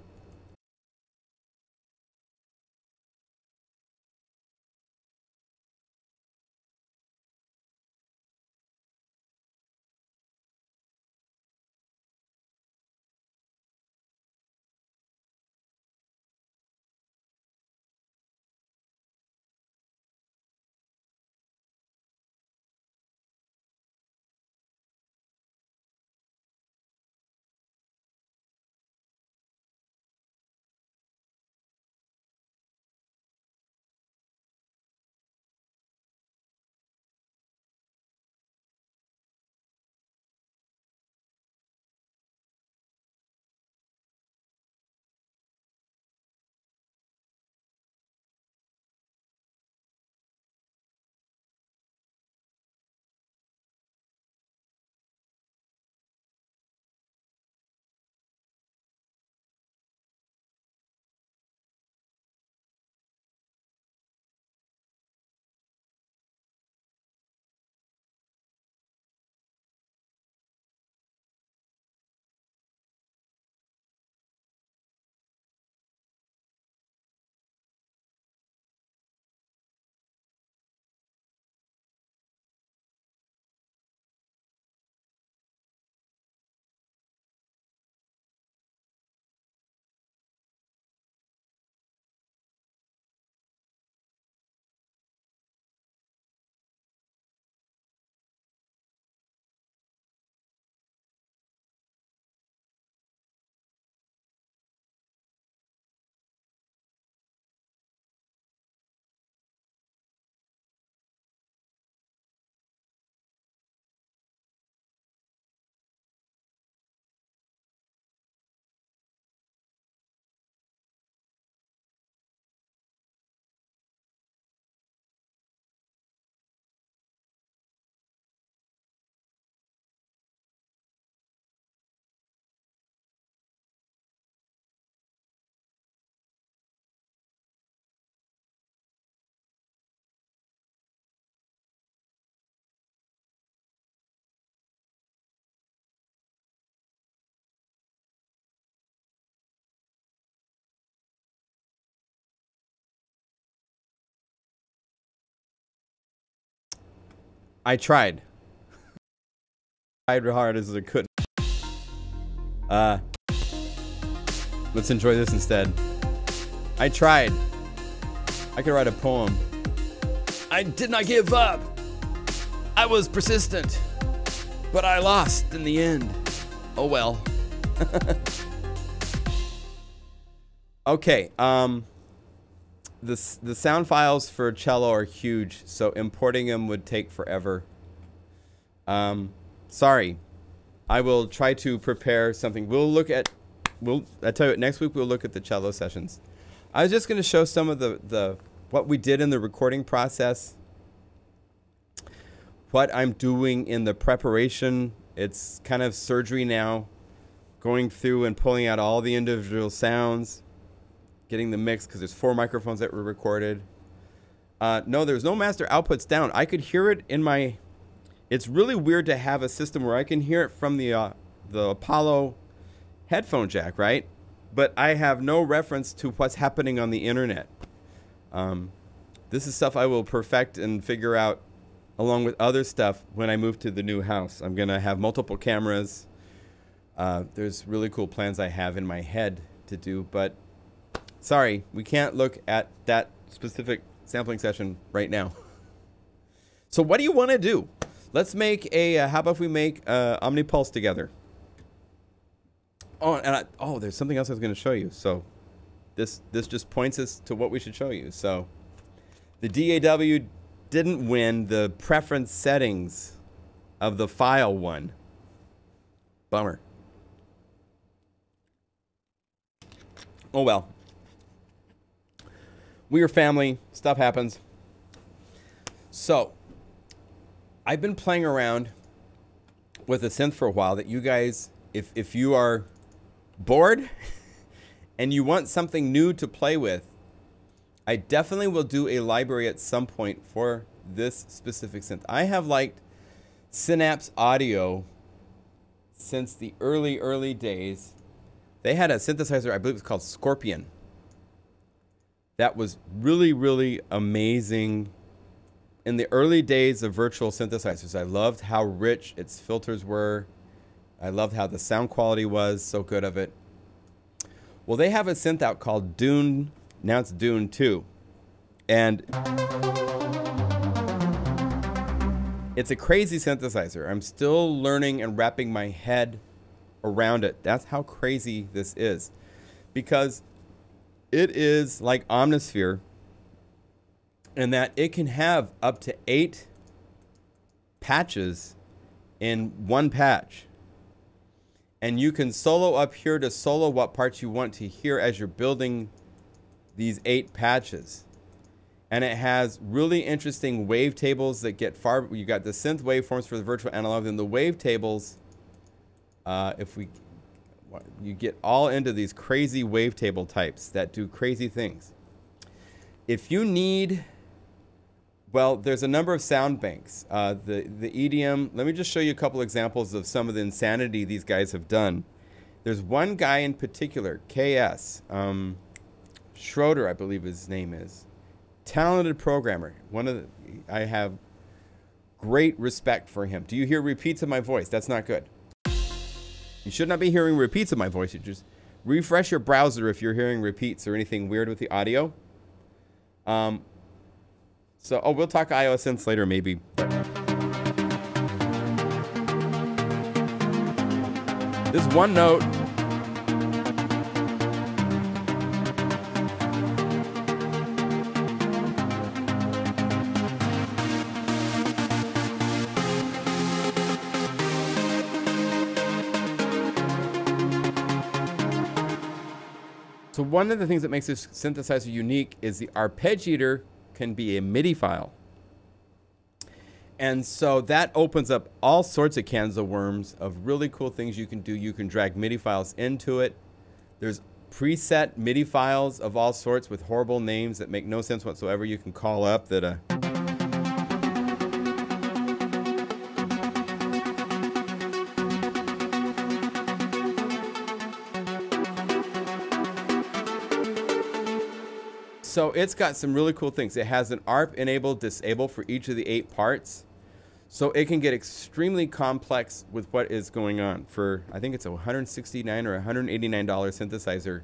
I tried. Tried hard as I could. Let's enjoy this instead. I tried. I could write a poem. I did not give up. I was persistent, but I lost in the end. Oh well. Okay. The sound files for cello are huge, so importing them would take forever. Sorry. I will try to prepare something. We'll look at, I tell you what, next week we'll look at the cello sessions. I was just going to show some of what we did in the recording process, what I'm doing in the preparation. It's kind of surgery now, going through and pulling out all the individual sounds, getting the mix, because there's 4 microphones that were recorded. No, there's no master outputs down. I could hear it in my... It's really weird to have a system where I can hear it from the Apollo headphone jack, right? But I have no reference to what's happening on the internet. This is stuff I will perfect and figure out along with other stuff when I move to the new house. I'm going to have multiple cameras. There's really cool plans I have in my head to do, but sorry, we can't look at that specific sampling session right now. So what do you want to do? Let's make a, how about if we make OmniPulse together? Oh, and there's something else I was going to show you. So this just points us to what we should show you. So the DAW didn't win. The preference settings of the file won. Bummer. Oh well. We are family. Stuff happens. So I've been playing around with a synth for a while that you guys, if you are bored and you want something new to play with, I definitely will do a library at some point for this specific synth. I have liked Synapse Audio since the early days. They had a synthesizer, I believe it's called Scorpion. That was really amazing. In the early days of virtual synthesizers, I loved how rich its filters were. I loved how the sound quality was so good of it. Well, they have a synth out called Dune. Now it's Dune 2. And it's a crazy synthesizer. I'm still learning and wrapping my head around it. That's how crazy this is. Because it is like Omnisphere in that it can have up to 8 patches in one patch. And you can solo up here to solo what parts you want to hear as you're building these 8 patches. And it has really interesting wavetables that get far. You got the synth waveforms for the virtual analog, and the wavetables. You get all into these crazy wavetable types that do crazy things. If you need, well, there's a number of sound banks. The EDM. Let me just show you a couple examples of some of the insanity these guys have done. There's one guy in particular, KS Schroeder, I believe his name is. Talented programmer. I have great respect for him. Do you hear repeats of my voice? That's not good. You should not be hearing repeats of my voice. You just refresh your browser if you're hearing repeats or anything weird with the audio. We'll talk iOS synths later, maybe. This one note. So one of the things that makes this synthesizer unique is the arpeggiator can be a MIDI file. And so that opens up all sorts of cans of worms of really cool things you can do. You can drag MIDI files into it. There's preset MIDI files of all sorts with horrible names that make no sense whatsoever. You can call up that So it's got some really cool things. It has an ARP enable disable for each of the 8 parts. So it can get extremely complex with what is going on. For, I think it's a $169 or $189 synthesizer.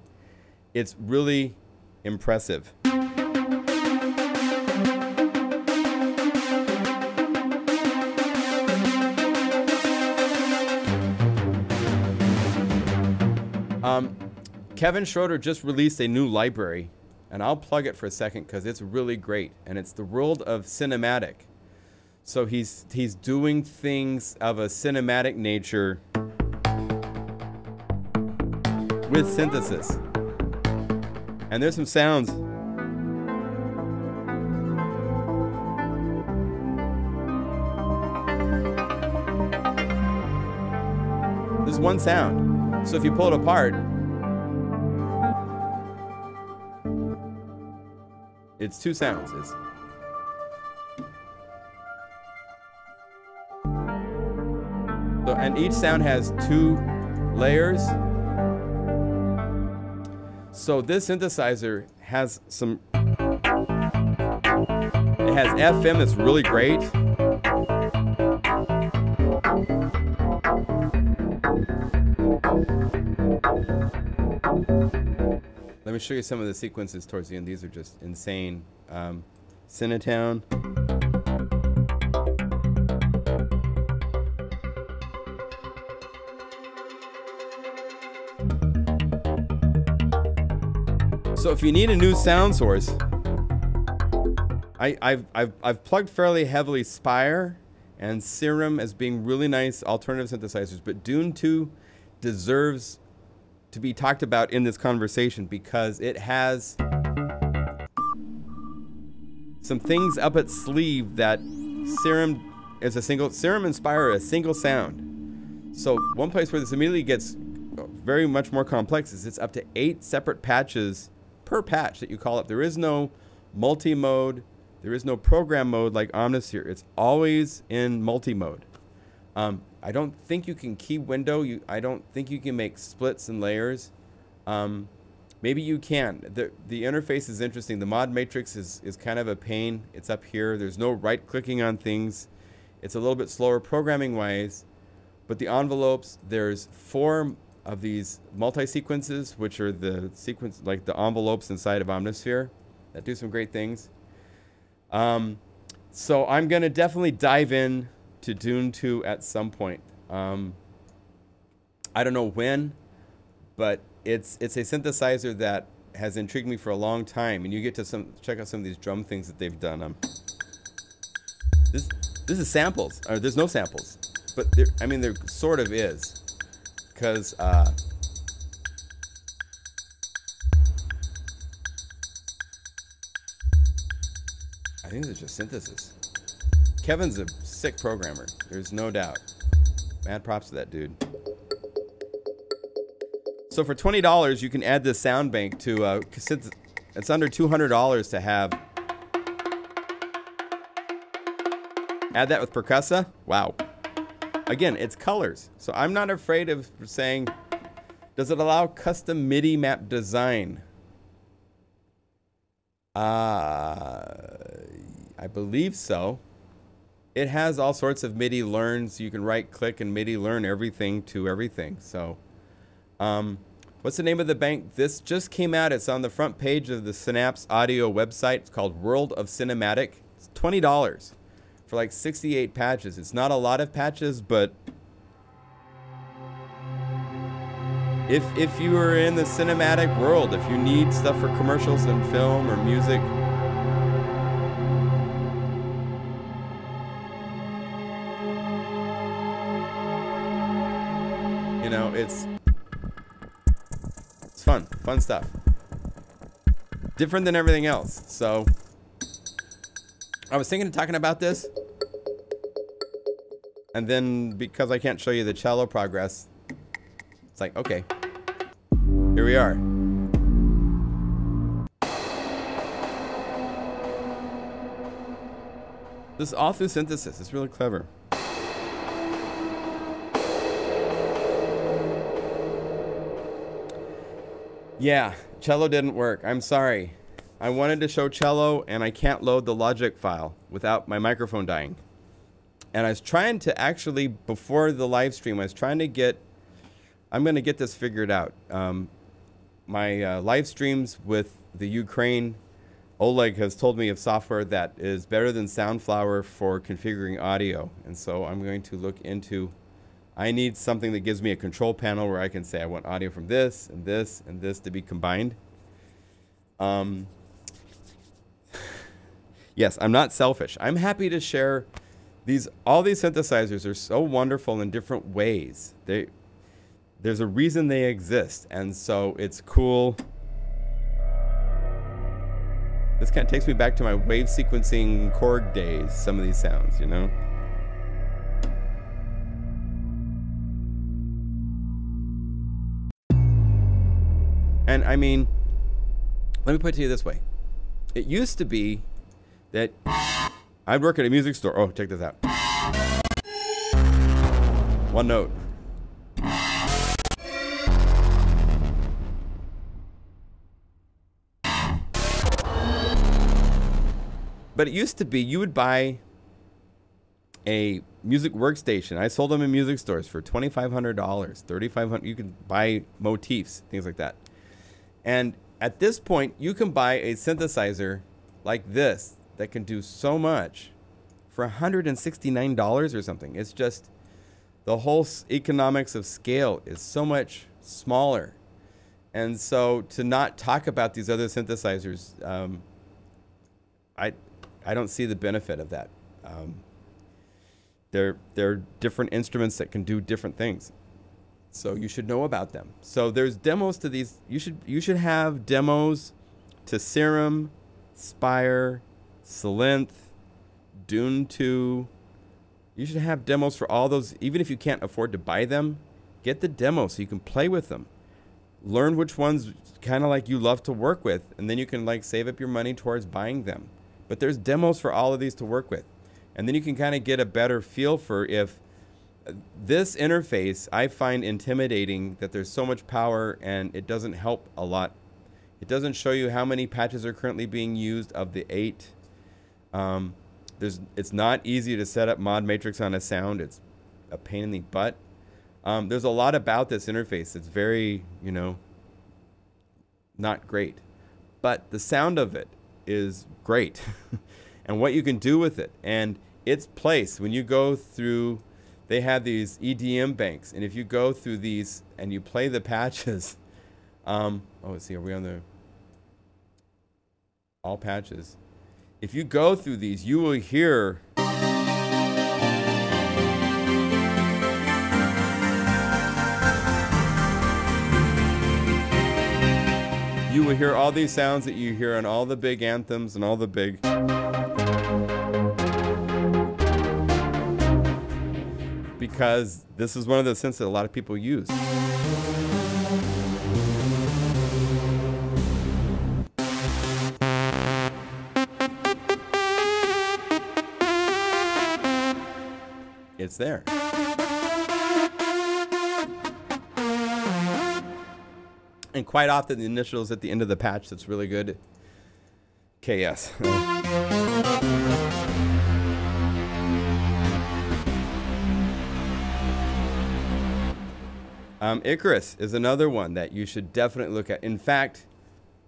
It's really impressive. Kevin Schroeder just released a new library. And I'll plug it for a second because it's really great. And it's the world of cinematic. So he's doing things of a cinematic nature with synthesis. And there's some sounds. There's one sound. So if you pull it apart, it's 2 sounds. And each sound has 2 layers. So this synthesizer has some. It has FM that's really great. Let me show you some of the sequences towards the end. These are just insane. Cinetown. So if you need a new sound source, I've plugged fairly heavily Spire and Serum as being really nice alternative synthesizers, but Dune 2 deserves to be talked about in this conversation because it has some things up its sleeve that Serum and Spire are a single sound. So one place where this immediately gets very much more complex is it's up to 8 separate patches per patch that you call up. There is no multi-mode. There is no program mode like Omnisphere. It's always in multi-mode. I don't think you can key window. I don't think you can make splits and layers. Maybe you can. The interface is interesting. The mod matrix is kind of a pain. It's up here. There's no right clicking on things. It's a little bit slower programming wise. But the envelopes, there's 4 of these multi-sequences, which are the sequence, like the envelopes inside of Omnisphere that do some great things. So I'm going to definitely dive in to Dune 2 at some point. I don't know when, but it's a synthesizer that has intrigued me for a long time, and you get to check out some of these drum things that they've done. This is samples, or there's no samples, but I mean there sort of is, because I think it's just synthesis. Kevin's a sick programmer, there's no doubt. Mad props to that dude. So for $20, you can add this sound bank to, it's under $200 to have. Add that with percussa. Wow. Again, it's colors. So I'm not afraid of saying, does it allow custom MIDI map design? I believe so. It has all sorts of MIDI learns. You can right click and MIDI learn everything to everything. So, what's the name of the bank? This just came out. It's on the front page of the Synapse Audio website. It's called World of Cinematic. It's $20 for like 68 patches. It's not a lot of patches, but if you are in the cinematic world, if you need stuff for commercials and film or music, you know, it's fun stuff. Different than everything else. So I was thinking of talking about this, and then because I can't show you the cello progress, it's like, okay, here we are. This is all through synthesis. It's really clever. Yeah, cello didn't work. I'm sorry. I wanted to show cello, and I can't load the Logic file without my microphone dying. And I was trying to actually, before the live stream, I was trying to get, I'm going to get this figured out. My live streams with the Ukraine, Oleg has told me of software that is better than Soundflower for configuring audio. And so I'm going to look into, I need something that gives me a control panel where I can say I want audio from this and this and this to be combined. Yes, I'm not selfish. I'm happy to share these. All these synthesizers are so wonderful in different ways. There's a reason they exist, and so it's cool. This kind of takes me back to my wave sequencing Korg days, some of these sounds, you know? And I mean, let me put it to you this way. It used to be that I'd work at a music store. Oh, check this out. One note. But it used to be you would buy a music workstation. I sold them in music stores for $2,500, $3,500. You can buy motifs, things like that. And at this point, you can buy a synthesizer like this that can do so much for $169 or something. It's just the whole economics of scale is so much smaller. And so to not talk about these other synthesizers, I don't see the benefit of that. They're different instruments that can do different things. So you should know about them. So there's demos to these. You should have demos to Serum, Spire, Solinth, Dune 2. You should have demos for all those. Even if you can't afford to buy them, get the demo so you can play with them. Learn which ones kind of like you love to work with, and then you can like save up your money towards buying them. But there's demos for all of these to work with. And then you can kind of get a better feel for if This interface I find intimidating, that there's so much power and it doesn't help a lot. It doesn't show you how many patches are currently being used of the 8. It's not easy to set up mod matrix on a sound. It's a pain in the butt. There's a lot about this interface. It's very, you know, not great. But the sound of it is great. And what you can do with it. And its place, when you go through, they have these EDM banks. And if you go through these and you play the patches, oh, let's see, are we on the all patches? If you go through these, you will hear all these sounds that you hear on all the big anthems and all the big because this is one of the synths that a lot of people use. It's there. And quite often the initials at the end of the patch, that's really good. KS. Icarus is another one that you should definitely look at. In fact,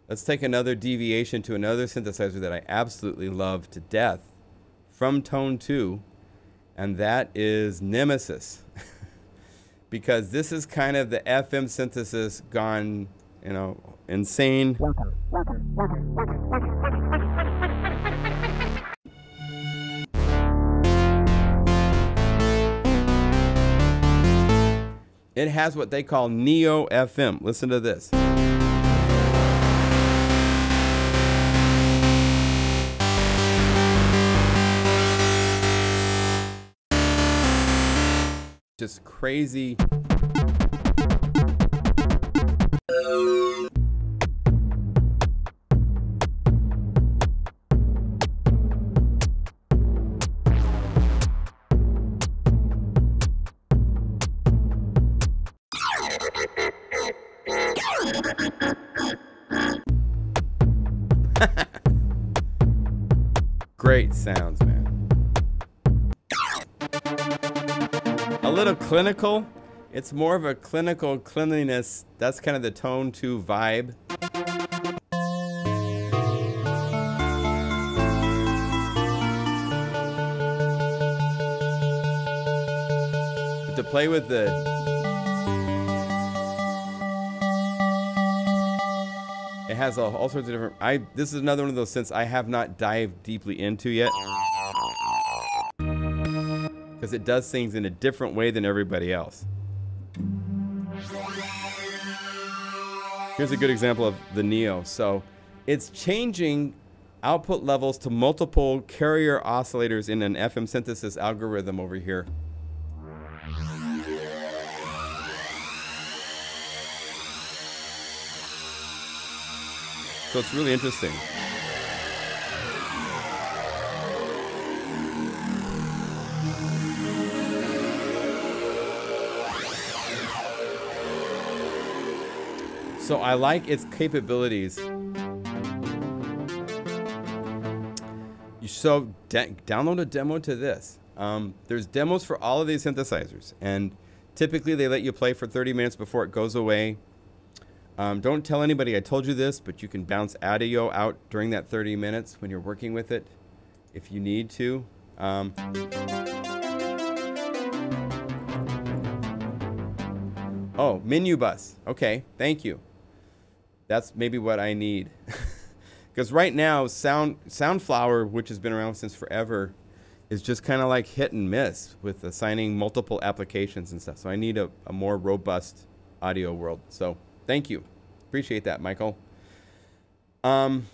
let's take another deviation to another synthesizer that I absolutely love to death from Tone 2, and that is Nemesis. Because this is kind of the FM synthesis gone, you know, insane. It has what they call Neo FM. Listen to this. Just crazy. Great sounds, man. A little clinical. It's more of a clinical cleanliness. That's kind of the Tone 2 vibe. But to play with the it has all sorts of different. This is another one of those synths I have not dived deeply into yet, because it does things in a different way than everybody else. Here's a good example of the Neo. So it's changing output levels to multiple carrier oscillators in an FM synthesis algorithm over here. So it's really interesting. So I like its capabilities. So download a demo to this. There's demos for all of these synthesizers, and typically they let you play for 30 minutes before it goes away. Don't tell anybody I told you this, but you can bounce audio out during that 30 minutes when you're working with it, if you need to. Oh, menu bus. Okay, thank you. That's maybe what I need. Because right now, Soundflower, which has been around since forever, is just kind of like hit and miss with assigning multiple applications and stuff. So I need a more robust audio world. So thank you. Appreciate that, Michael. Back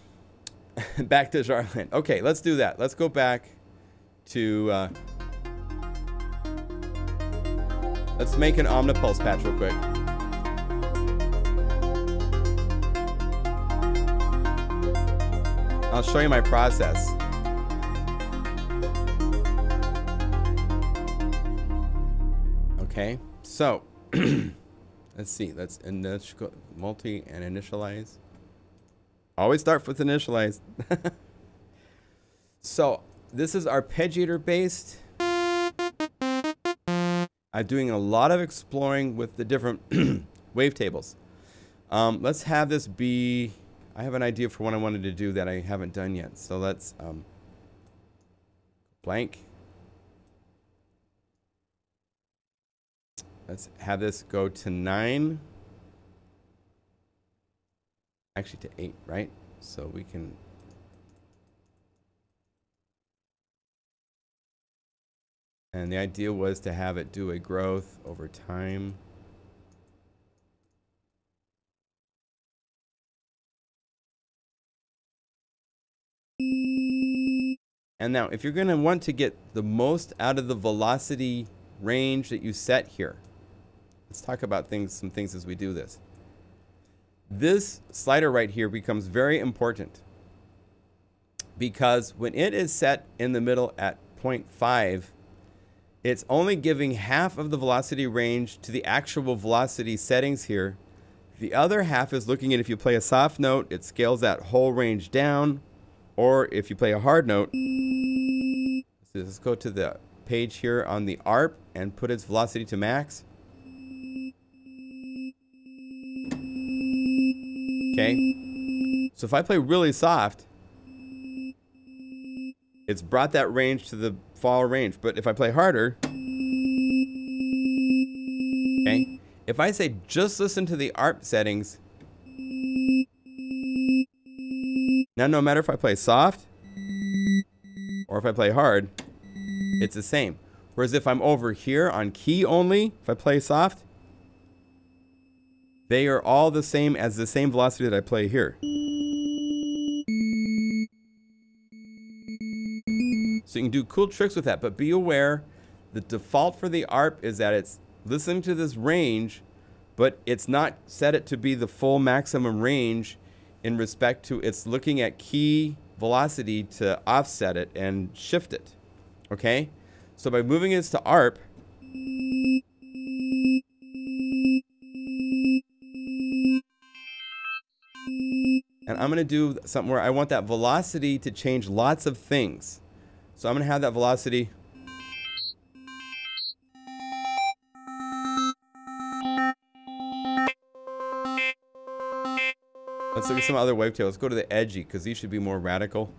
to Jarlin. Okay, let's do that. Let's go back to... let's make an OmniPulse patch real quick. I'll show you my process. Okay, so let's see. Let's multi and initialize. Always start with initialize. So this is arpeggiator based. I'm doing a lot of exploring with the different wavetables. Let's have this be, I have an idea for what I wanted to do that I haven't done yet. So let's blank. Let's have this go to 9. Actually to 8, right? So we can. And the idea was to have it do a growth over time. And now, if you're going to want to get the most out of the velocity range that you set here, let's talk about some things as we do this. This slider right here becomes very important because when it is set in the middle at 0.5, it's only giving half of the velocity range to the actual velocity settings here. The other half is looking at if you play a soft note, it scales that whole range down, or if you play a hard note. So let's go to the page here on the ARP and put its velocity to max. Okay, so if I play really soft, it's brought that range to the fall range. But if I play harder, okay, if I say just listen to the ARP settings, now no matter if I play soft or if I play hard, it's the same. Whereas if I'm over here on key only, if I play soft, they are all the same as the same velocity that I play here. So you can do cool tricks with that, but be aware the default for the ARP is that it's listening to this range, but it's not set it to be the full maximum range in respect to it's looking at key velocity to offset it and shift it. Okay? So by moving this to ARP, and I'm going to do something where I want that velocity to change lots of things. So I'm going to have that velocity. Let's look at some other wavetails. Let's go to the edgy, because these should be more radical.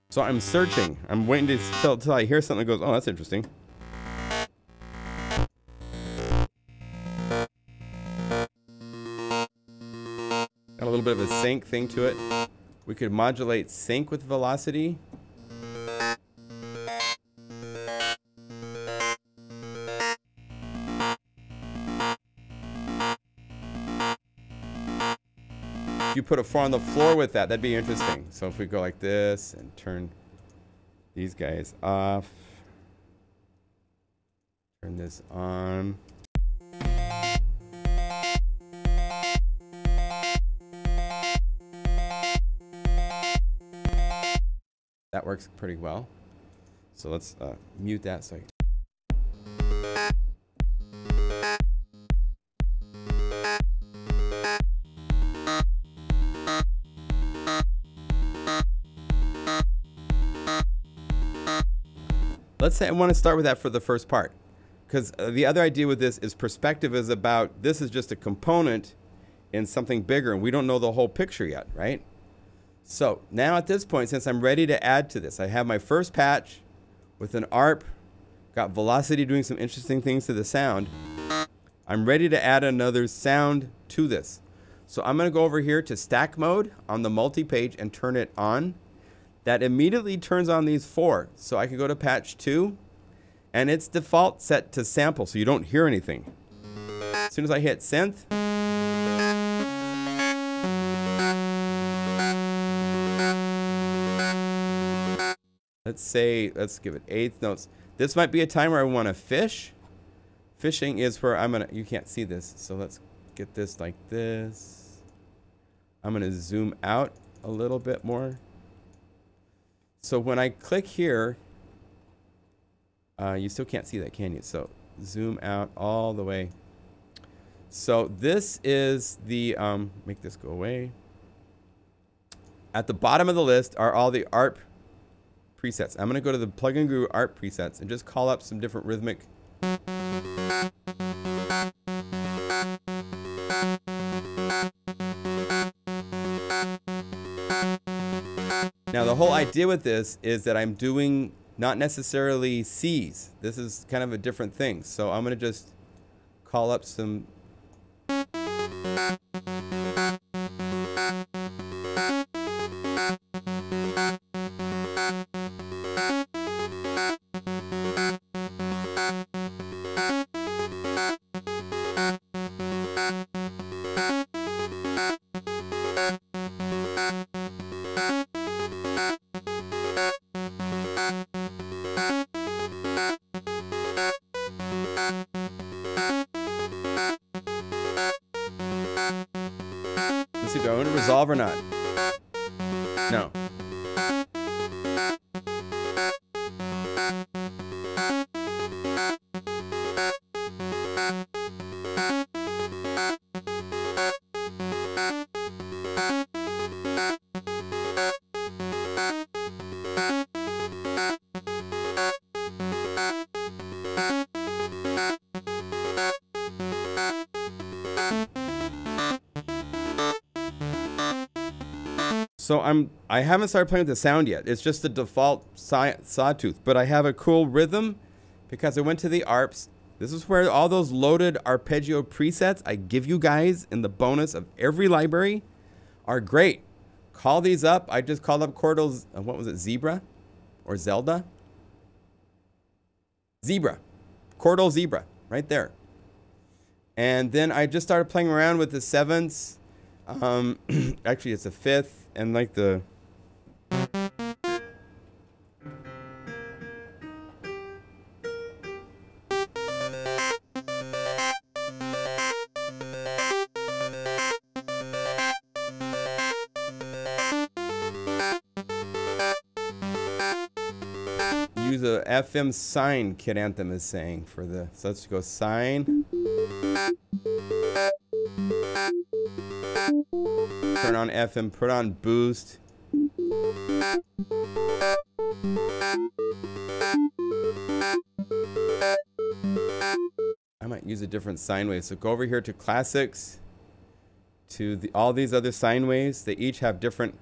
So I'm searching. I'm waiting to till I hear something that goes, oh, that's interesting. Got a little bit of a sync thing to it. We could modulate sync with velocity. If you put a 4 on the floor with that, that'd be interesting. So if we go like this and turn these guys off, turn this on. That works pretty well. So let's mute that so let's say I want to start with that for the first part, because the other idea with this is perspective is about this is just a component in something bigger, and we don't know the whole picture yet, right? So now at this point, since I'm ready to add to this, I have my first patch with an ARP, got velocity doing some interesting things to the sound. I'm ready to add another sound to this. So I'm going to go over here to stack mode on the multi-page and turn it on. That immediately turns on these 4. So I can go to patch 2, and it's default set to sample, so you don't hear anything. As soon as I hit synth, let's give it eighth notes. This might be a time where I want to fish. Fishing is where you can't see this, so let's get this like this. I'm gonna zoom out a little bit more. So when I click here, you still can't see that, can you? So zoom out all the way. So this is the, make this go away. At the bottom of the list are all the ARP presets. I'm gonna go to the Plugin Guru ARP presets and just call up some different rhythmic. Now the whole idea with this is that I'm doing not necessarily C's. This is kind of a different thing. So I'm gonna just call up some. Do I want to resolve or not? No. So I haven't started playing with the sound yet. It's just the default sawtooth, but I have a cool rhythm because I went to the ARPs. This is where all those loaded arpeggio presets I give you guys in the bonus of every library are great. Call these up. I just called up Chordal, what was it, Zebra or Zelda? Zebra, Chordal Zebra, right there. And then I just started playing around with the sevenths. Actually, it's a fifth. And like the use a FM sine, Kid Anthem is saying for the, so let's go sine. Turn on FM, put on boost. I might use a different sine wave. So go over here to classics, to all these other sine waves. They each have different.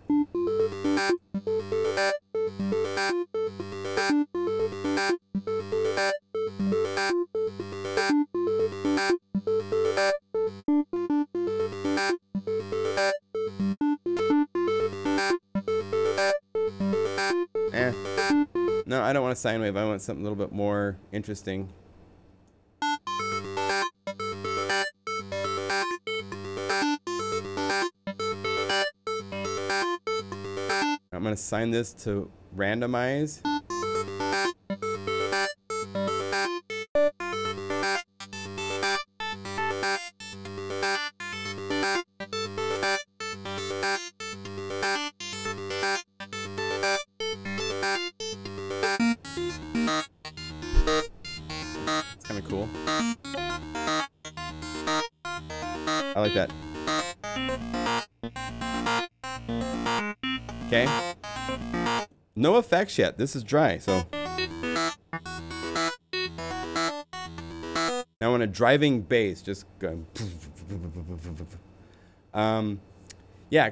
No, I don't want a sine wave. I want something a little bit more interesting. I'm going to assign this to randomize. It's kind of cool. I like that. Okay. No effects yet. This is dry, so. Now I want a driving bass, just going. Yeah,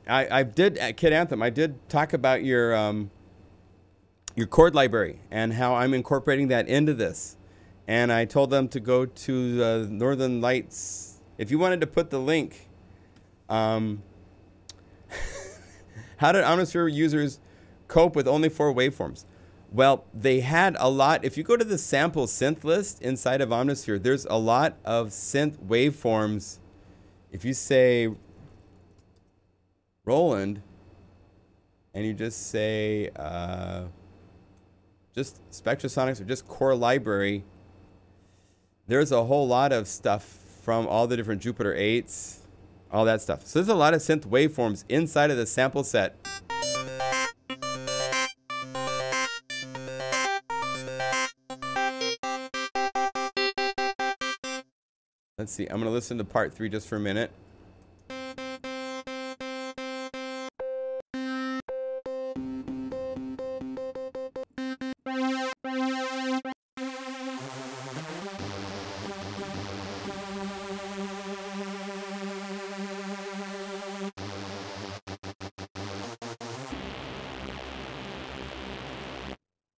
I did at Kid Anthem. I did talk about your chord library and how I'm incorporating that into this. And I told them to go to the Northern Lights. If you wanted to put the link, how did Omnisphere users cope with only 4 waveforms? Well, they had a lot. If you go to the sample synth list inside of Omnisphere, there's a lot of synth waveforms. If you say Roland, and you just say just Spectrasonics or just core library, there's a whole lot of stuff from all the different Jupiter 8s, all that stuff. So there's a lot of synth waveforms inside of the sample set. Let's see, I'm gonna listen to part 3 just for a minute.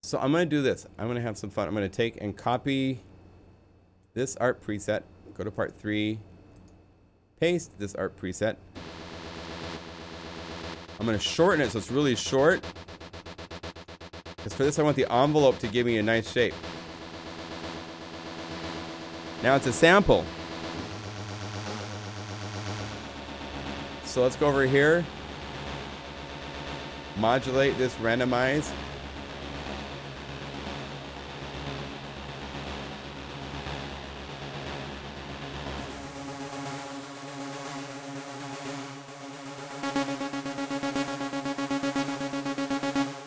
So I'm going to do this. I'm going to have some fun. I'm going to take and copy this art preset, go to part 3, paste this art preset. I'm going to shorten it so it's really short. Because for this I want the envelope to give me a nice shape. Now it's a sample. So let's go over here. Modulate this, randomize.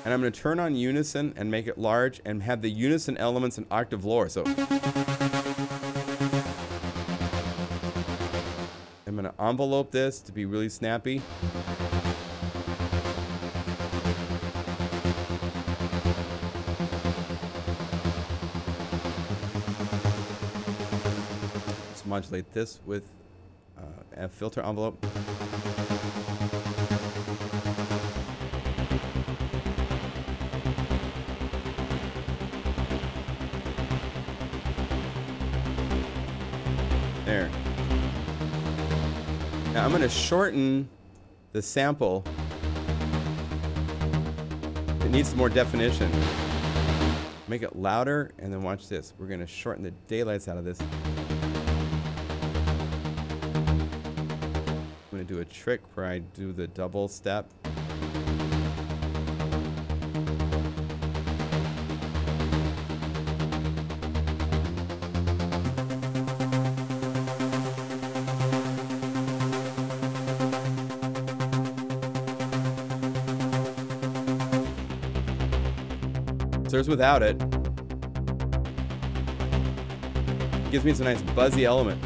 And I'm going to turn on unison and make it large and have the unison elements an octave lower. So I'm going to envelope this to be really snappy. Let's modulate this with a filter envelope. There. Now I'm going to shorten the sample. It needs more definition. Make it louder, and then watch this. We're going to shorten the daylights out of this. I'm going to do a trick where I do the double step. There's without it. Gives me some nice buzzy element.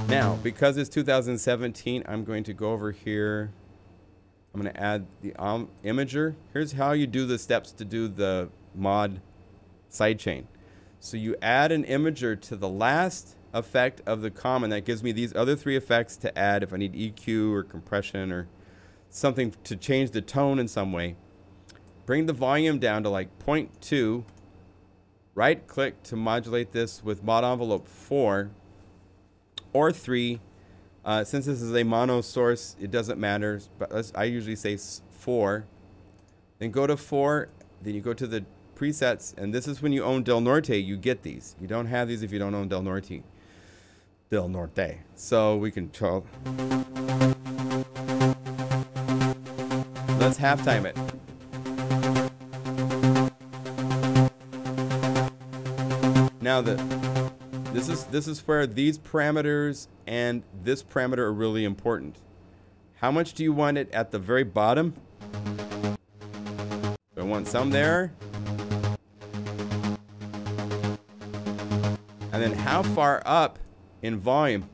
Now, because it's 2017, I'm going to go over here. I'm going to add the imager. Here's how you do the steps to do the mod sidechain. So you add an imager to the last effect of the common. That gives me these other 3 effects to add if I need EQ or compression or something to change the tone in some way. Bring the volume down to like 0.2. Right click to modulate this with mod envelope 4 or 3. Since this is a mono source, it doesn't matter, but I usually say 4. Then go to 4, then you go to the presets, and this is when you own Del Norte, you get these. You don't have these if you don't own Del Norte. Del Norte. So we can try. Let's halftime it. Now this is where these parameters and this parameter are really important. How much do you want it at the very bottom? I want some there. And then how far up in volume?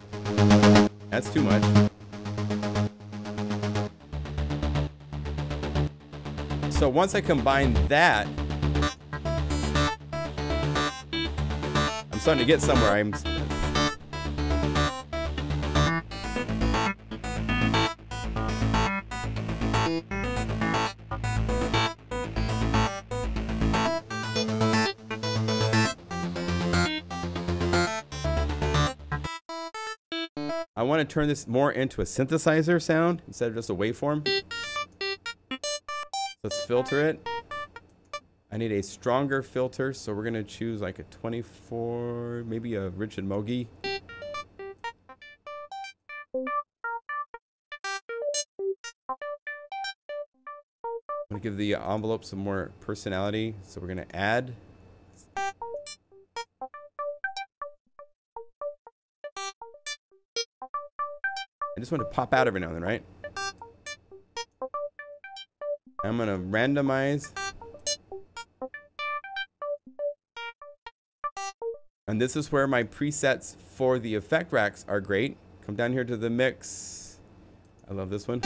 That's too much. So once I combine that, I'm starting to get somewhere. I want to turn this more into a synthesizer sound instead of just a waveform. Let's filter it. I need a stronger filter, so we're going to choose like a 24, maybe a Richard Mogi. I'm gonna give the envelope some more personality, so we're gonna add. I just want to pop out every now and then, right? I'm gonna randomize. And this is where my presets for the effect racks are great. Come down here to the mix. I love this one.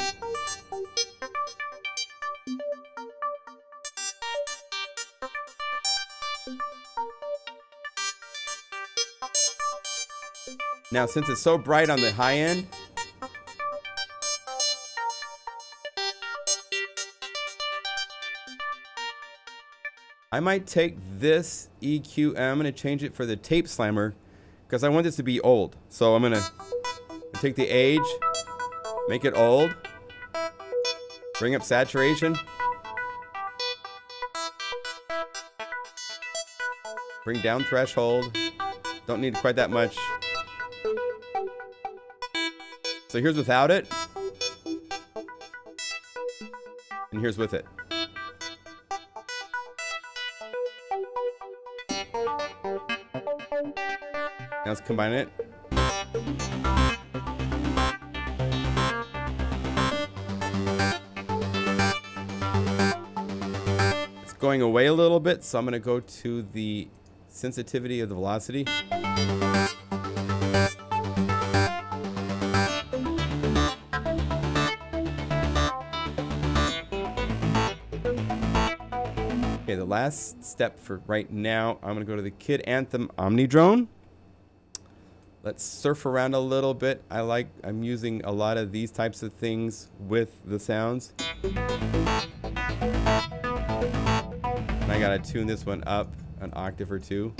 Now, since it's so bright on the high end, I might take this EQ and I'm going to change it for the tape slammer because I want this to be old. So I'm going to take the age, make it old, bring up saturation, bring down threshold. Don't need quite that much. So here's without it, and here's with it. Now let's combine it. It's going away a little bit, so I'm going to go to the sensitivity of the velocity. Okay, the last step for right now, I'm gonna go to the Kid Anthem Omni Drone. Let's surf around a little bit. I'm using a lot of these types of things with the sounds. And I gotta tune this one up an octave or two.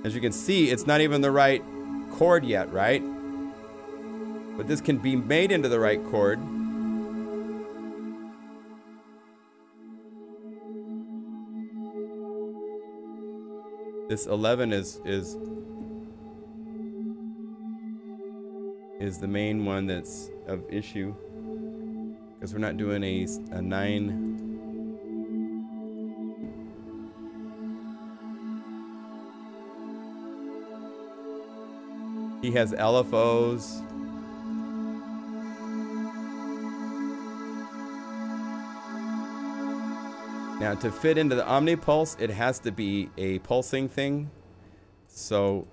As you can see, it's not even the right chord yet, right? But this can be made into the right chord. This 11 is the main one that's of issue because we're not doing a 9. He has LFOs. Now to fit into the OmniPulse, it has to be a pulsing thing. So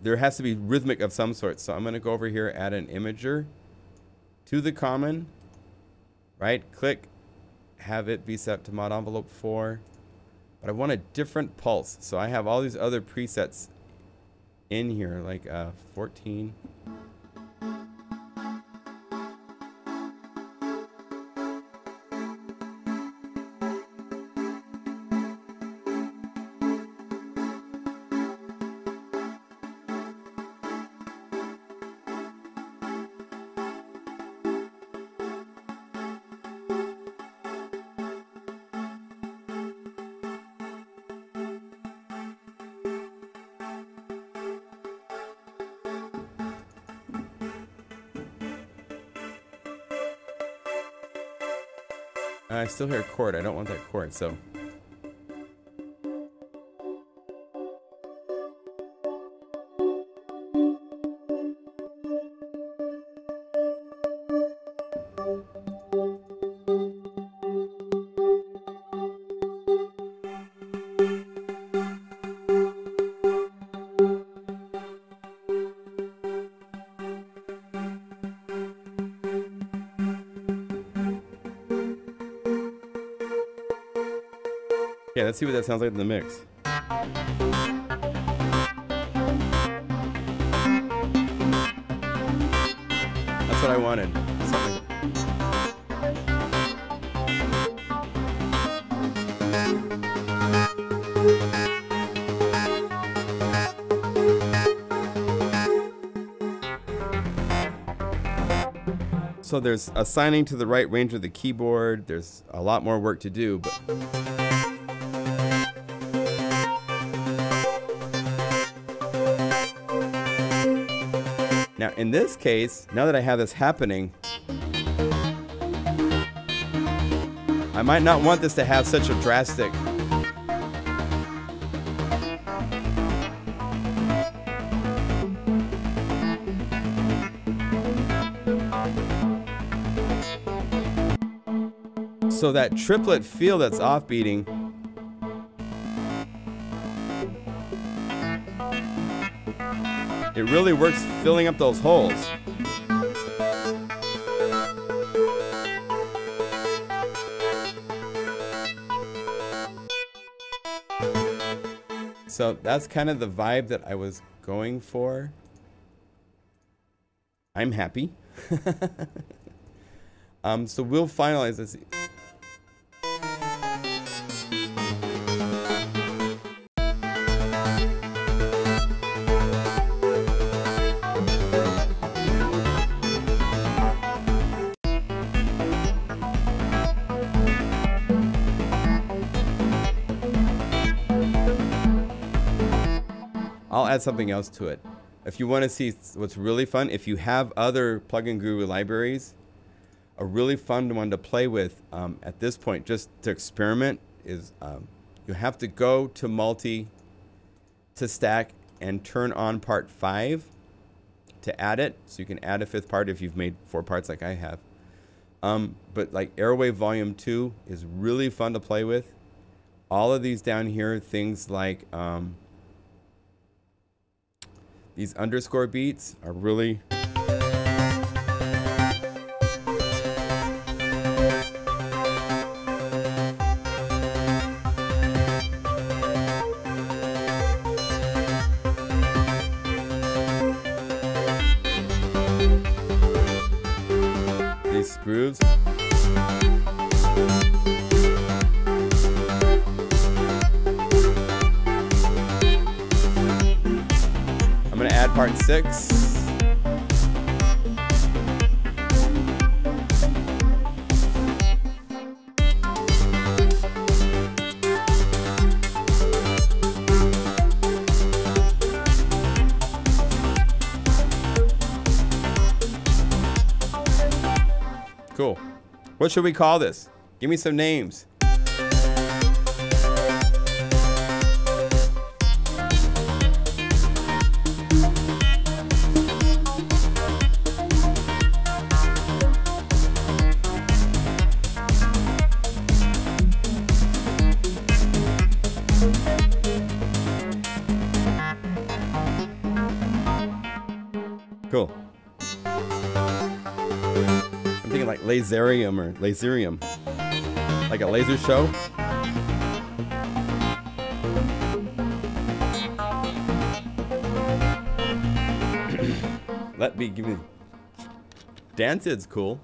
there has to be rhythmic of some sort. So I'm going to go over here, add an imager to the common, right click, have it be set to mod envelope 4. But I want a different pulse. So I have all these other presets in here, like 14. I still hear a chord. I don't want that chord, so. Yeah, let's see what that sounds like in the mix. That's what I wanted. Something. So there's assigning to the right range of the keyboard. There's a lot more work to do, but now in this case, now that I have this happening, I might not want this to have such a drastic so that triplet feel that's offbeating it really works filling up those holes. So that's kind of the vibe that I was going for. I'm happy. So we'll finalize this. I'll add something else to it. If you want to see what's really fun, if you have other Plugin Guru libraries, a really fun one to play with at this point, just to experiment, is you have to go to multi, to stack, and turn on part 5 to add it. So you can add a 5th part if you've made 4 parts like I have. But like Airwave Volume 2 is really fun to play with. All of these down here, things like these underscore beats are really these grooves. Add part 6. Cool. What should we call this? Give me some names. Cool. I'm thinking like laserium or laserium. Like a laser show. Let me give me Dancid's cool.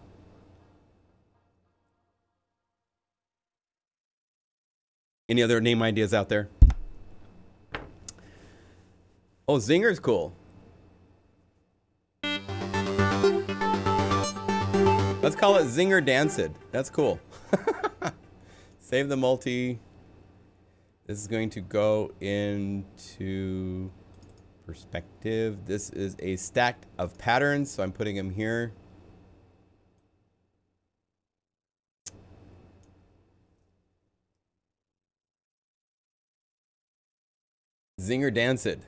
Any other name ideas out there? Oh, Zinger's cool. Let's call it Zinger Dancid. That's cool. Save the multi. This is going to go into Perspektiv. This is a stack of patterns, so I'm putting them here. Zinger Dancid.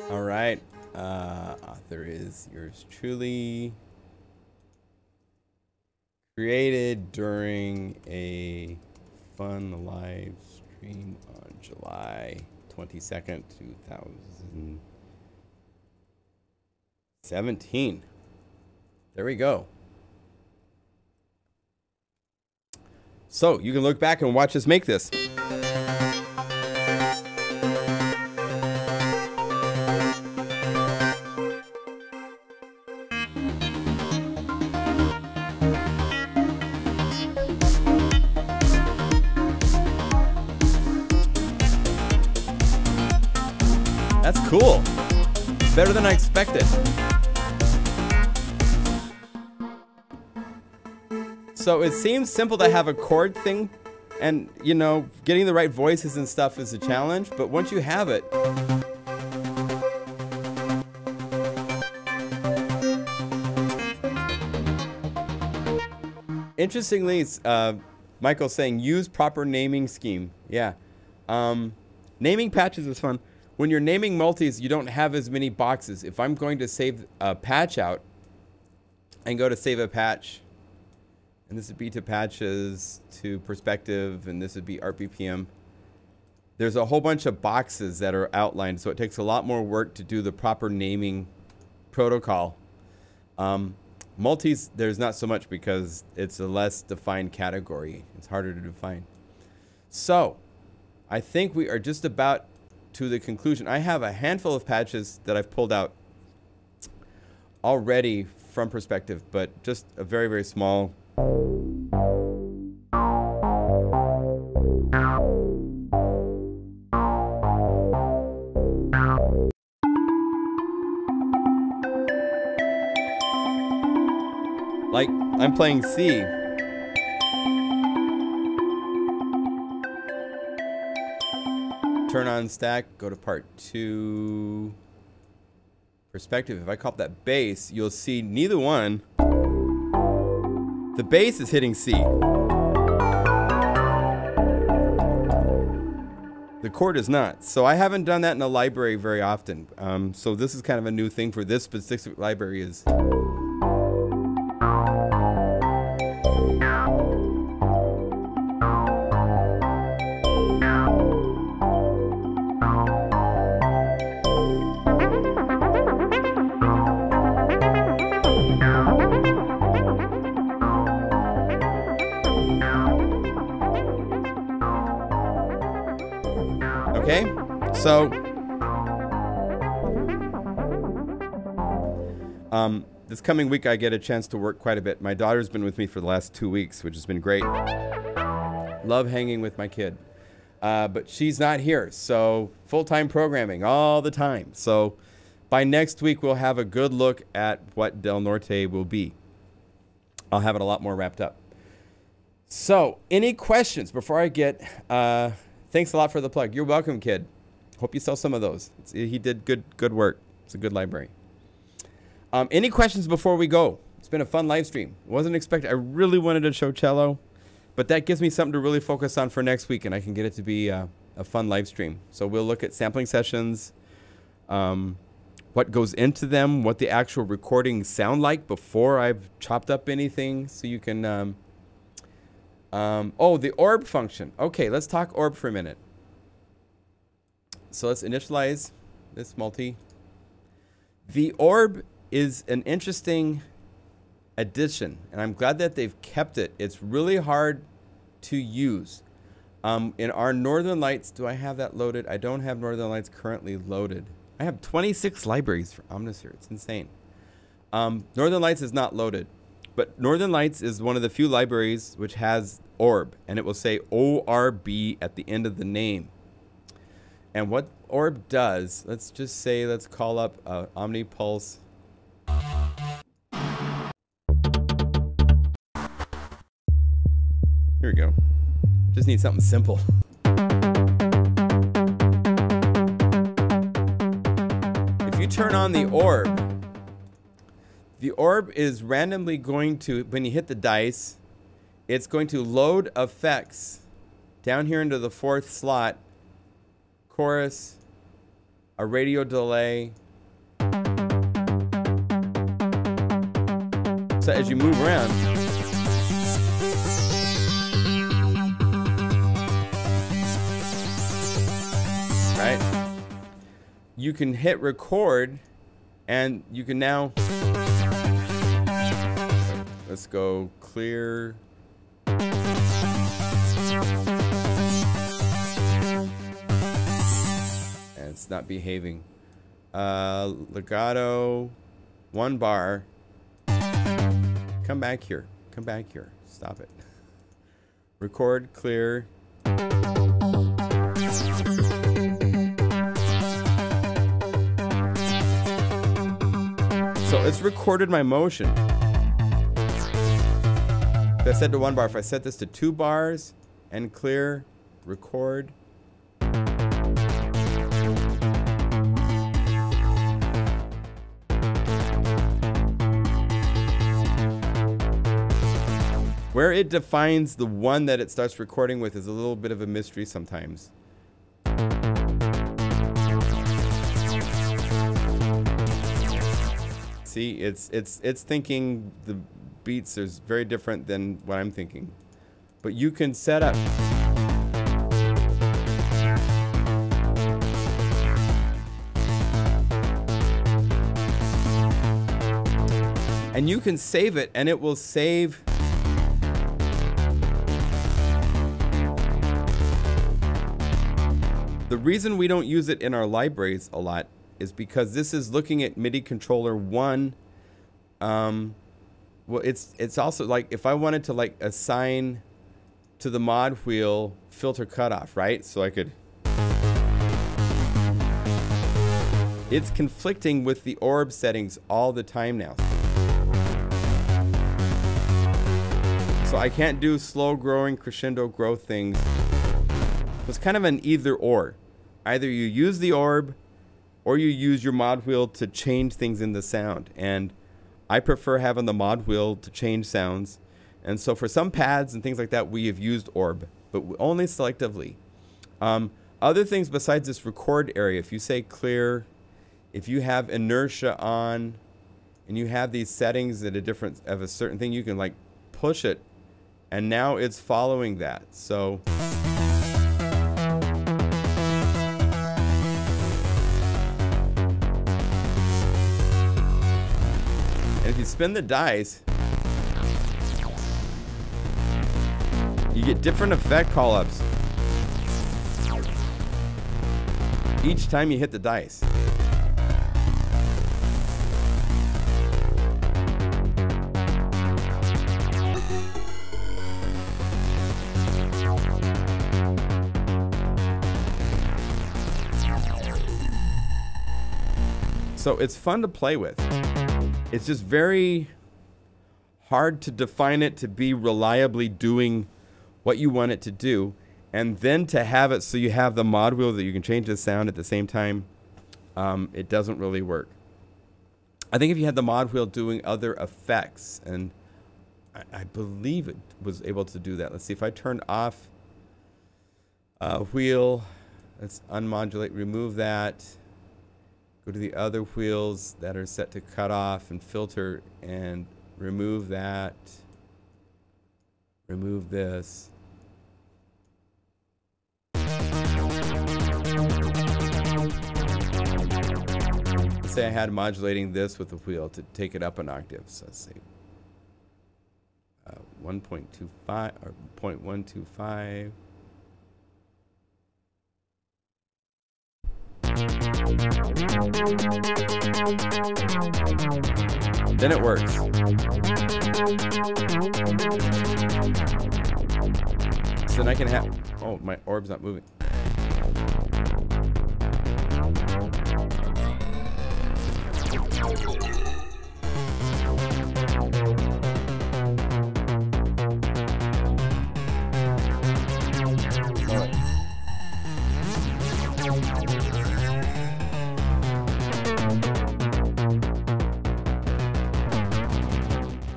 All right, author is yours truly. Created during a fun live stream on July 22nd, 2017. There we go. So you can look back and watch us make this. Cool. Better than I expected. So it seems simple to have a chord thing, and you know, getting the right voices and stuff is a challenge, but once you have it, interestingly, Michael's saying use proper naming scheme. Yeah. Naming patches is fun. When you're naming multis, you don't have as many boxes. If I'm going to save a patch out and go to save a patch, and this would be to patches to Perspektiv, and this would be RPPM, there's a whole bunch of boxes that are outlined, so it takes a lot more work to do the proper naming protocol. Multis, there's not so much because it's a less defined category. It's harder to define. So, I think we are just about to the conclusion. I have a handful of patches that I've pulled out already from Perspektiv, but just a very, very small. Like, I'm playing C. Turn on stack, go to part 2. Perspektiv. If I call that bass, you'll see neither one. The bass is hitting C. The chord is not. So I haven't done that in a library very often. So this is kind of a new thing for this specific library is. Okay, so this coming week I get a chance to work quite a bit. My daughter's been with me for the last 2 weeks, which has been great. Love hanging with my kid, but she's not here, so full-time programming all the time. So by next week we'll have a good look at what Del Norte will be. I'll have it a lot more wrapped up. So any questions before I get... thanks a lot for the plug. You're welcome, kid. Hope you sell some of those. He did good work. It's a good library. Any questions before we go? It's been a fun live stream. Wasn't expecting. I really wanted to show cello, but that gives me something to really focus on for next week, and I can get it to be a fun live stream. So we'll look at sampling sessions, what goes into them, what the actual recordings sound like before I've chopped up anything, so you can... oh, the orb function. Okay, let's talk orb for a minute. So let's initialize this multi. The orb is an interesting addition, and I'm glad that they've kept it. It's really hard to use. In our Northern Lights, do I have that loaded? I don't have Northern Lights currently loaded. I have 26 libraries for Omnisphere. It's insane. Northern Lights is not loaded. But Northern Lights is one of the few libraries which has orb, and it will say ORB at the end of the name. And what orb does, let's just say, let's call up OmniPulse. Here we go. Just need something simple. If you turn on the orb is randomly going to, when you hit the dice, it's going to load effects down here into the 4th slot, chorus, a radio delay. So as you move around, right, you can hit record and you can now, let's go clear. And it's not behaving. Legato, 1 bar. Come back here. Come back here. Stop it. Record, clear. So it's recorded my motion. I said to 1 bar, if I set this to 2 bars and clear, record. Where it defines the one that it starts recording with is a little bit of a mystery sometimes. See, it's thinking the beats is very different than what I'm thinking. But you can set up. And you can save it, and it will save. The reason we don't use it in our libraries a lot is because this is looking at MIDI controller 1. Well, it's also like if I wanted to like assign to the mod wheel filter cutoff, right? So I could. It's conflicting with the orb settings all the time now. So I can't do slow growing crescendo growth things. It's kind of an either or. Either you use the orb or you use your mod wheel to change things in the sound. And I prefer having the mod wheel to change sounds. And so for some pads and things like that, we have used orb, but only selectively. Other things besides this record area, if you say clear, if you have inertia on, and you have these settings at a certain thing, you can like push it, and now it's following that. So. And if you spin the dice, you get different effect call-ups each time you hit the dice. So it's fun to play with. It's just very hard to define it to be reliably doing what you want it to do, and then to have it so you have the mod wheel that you can change the sound at the same time. It doesn't really work. I think if you had the mod wheel doing other effects, and I believe it was able to do that. Let's see if I turned off wheel. Let's unmodulate, remove that. Go to the other wheels that are set to cut off and filter and remove that. Remove this. Let's say I had modulating this with the wheel to take it up an octave. So let's see. 1.25 or 0.125. Then it works. So then I can have, oh, my orb's not moving.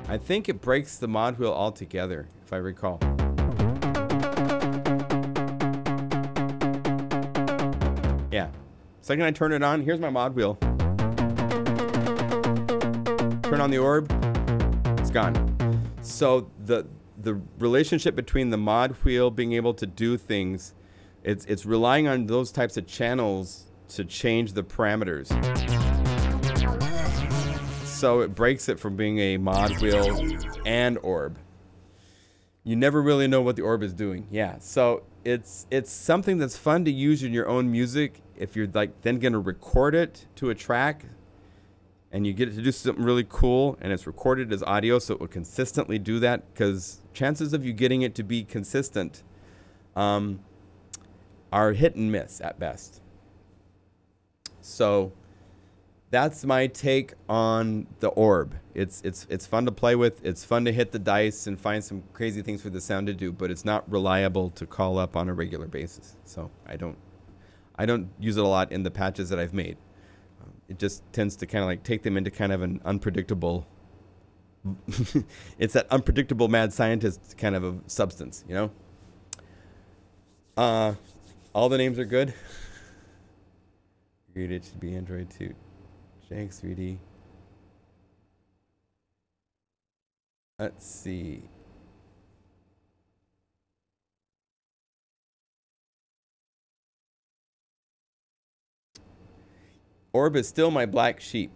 I think it breaks the mod wheel altogether, if I recall. Yeah. Second I turn it on, here's my mod wheel. Turn on the orb, it's gone. So the relationship between the mod wheel being able to do things, it's relying on those types of channels to change the parameters. So it breaks it from being a mod wheel and orb. You never really know what the orb is doing. Yeah, so it's something that's fun to use in your own music if you're like then gonna record it to a track and you get it to do something really cool and it's recorded as audio so it will consistently do that, because chances of you getting it to be consistent are hit and miss at best. So that's my take on the orb. It's fun to play with. It's fun to hit the dice and find some crazy things for the sound to do, but it's not reliable to call up on a regular basis. So I don't use it a lot in the patches that I've made. It just tends to kind of like take them into kind of an unpredictable. It's that unpredictable mad scientist kind of a substance, you know. All the names are good. Agreed, it should be Android 2. Thanks, 3D. Let's see. Orb is still my black sheep.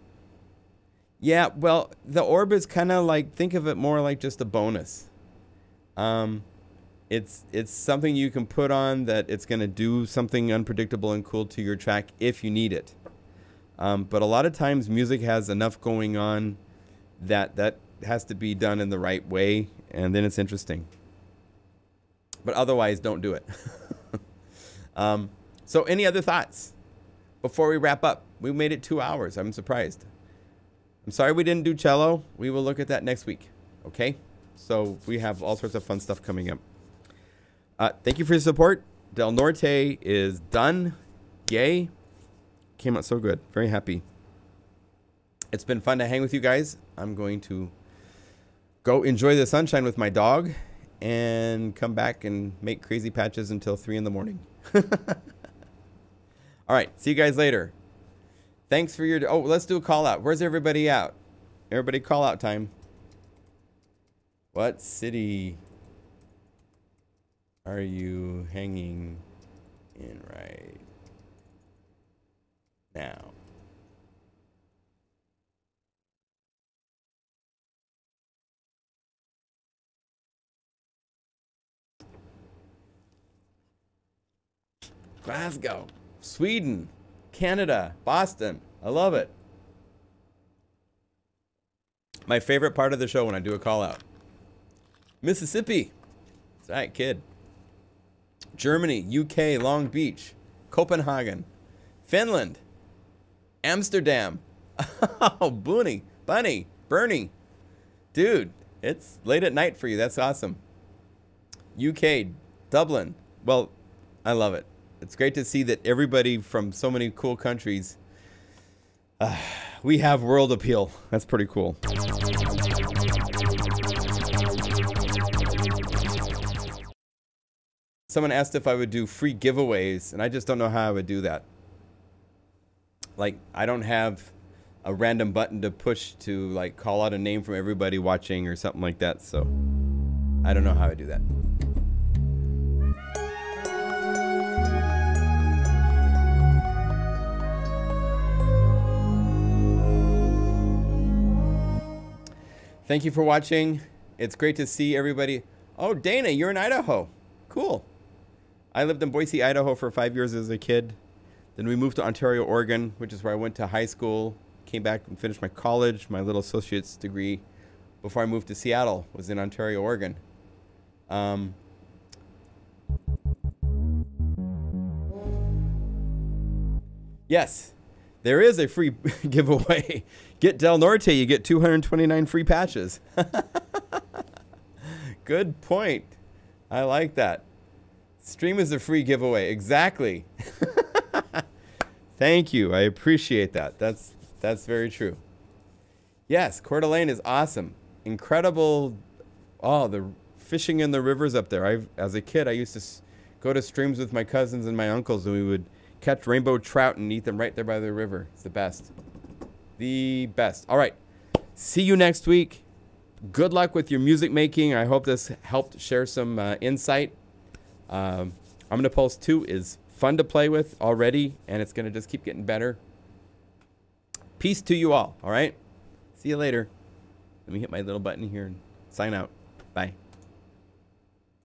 Yeah, well, the orb is kind of like, think of it more like just a bonus. It's something you can put on that it's going to do something unpredictable and cool to your track if you need it. But a lot of times music has enough going on that has to be done in the right way, and then it's interesting. But otherwise, don't do it. So any other thoughts before we wrap up? We made it 2 hours. I'm surprised. I'm sorry we didn't do cello. We will look at that next week. Okay? So we have all sorts of fun stuff coming up. Thank you for your support. Del Norte is done. Yay. Came out so good. Very happy. It's been fun to hang with you guys. I'm going to go enjoy the sunshine with my dog and come back and make crazy patches until 3 in the morning. All right. See you guys later. Thanks for your... Oh, let's do a call out. Where's everybody out? Everybody call out time. What city are you hanging in right now? Glasgow, Sweden, Canada, Boston. I love it. My favorite part of the show when I do a call out. Mississippi. That's right, kid. Germany, UK, Long Beach, Copenhagen, Finland, Amsterdam. Oh, Bunny, Bernie. Dude, it's late at night for you. That's awesome. UK, Dublin. Well, I love it. It's great to see that everybody from so many cool countries, we have world appeal. That's pretty cool. Someone asked if I would do free giveaways, and I just don't know how I would do that. Like, I don't have a random button to push to, like, call out a name from everybody watching or something like that, so I don't know how I do that. Thank you for watching. It's great to see everybody. Oh, Dana, you're in Idaho. Cool. I lived in Boise, Idaho for 5 years as a kid. Then we moved to Ontario, Oregon, which is where I went to high school. Came back and finished my college, my little associate's degree. Before I moved to Seattle, was in Ontario, Oregon. Yes, there is a free giveaway. Get Del Norte, you get 229 free patches. Good point. I like that. Stream is a free giveaway. Exactly. Thank you. I appreciate that. That's very true. Yes, Coeur d'Alene is awesome. Incredible. Oh, the fishing in the rivers up there. As a kid, I used to go to streams with my cousins and my uncles, and we would catch rainbow trout and eat them right there by the river. It's the best. The best. All right. See you next week. Good luck with your music making. I hope this helped share some insight. OmniPulse 2 is fun to play with already, and it's going to just keep getting better. Peace to you all right? See you later. Let me hit my little button here and sign out. Bye.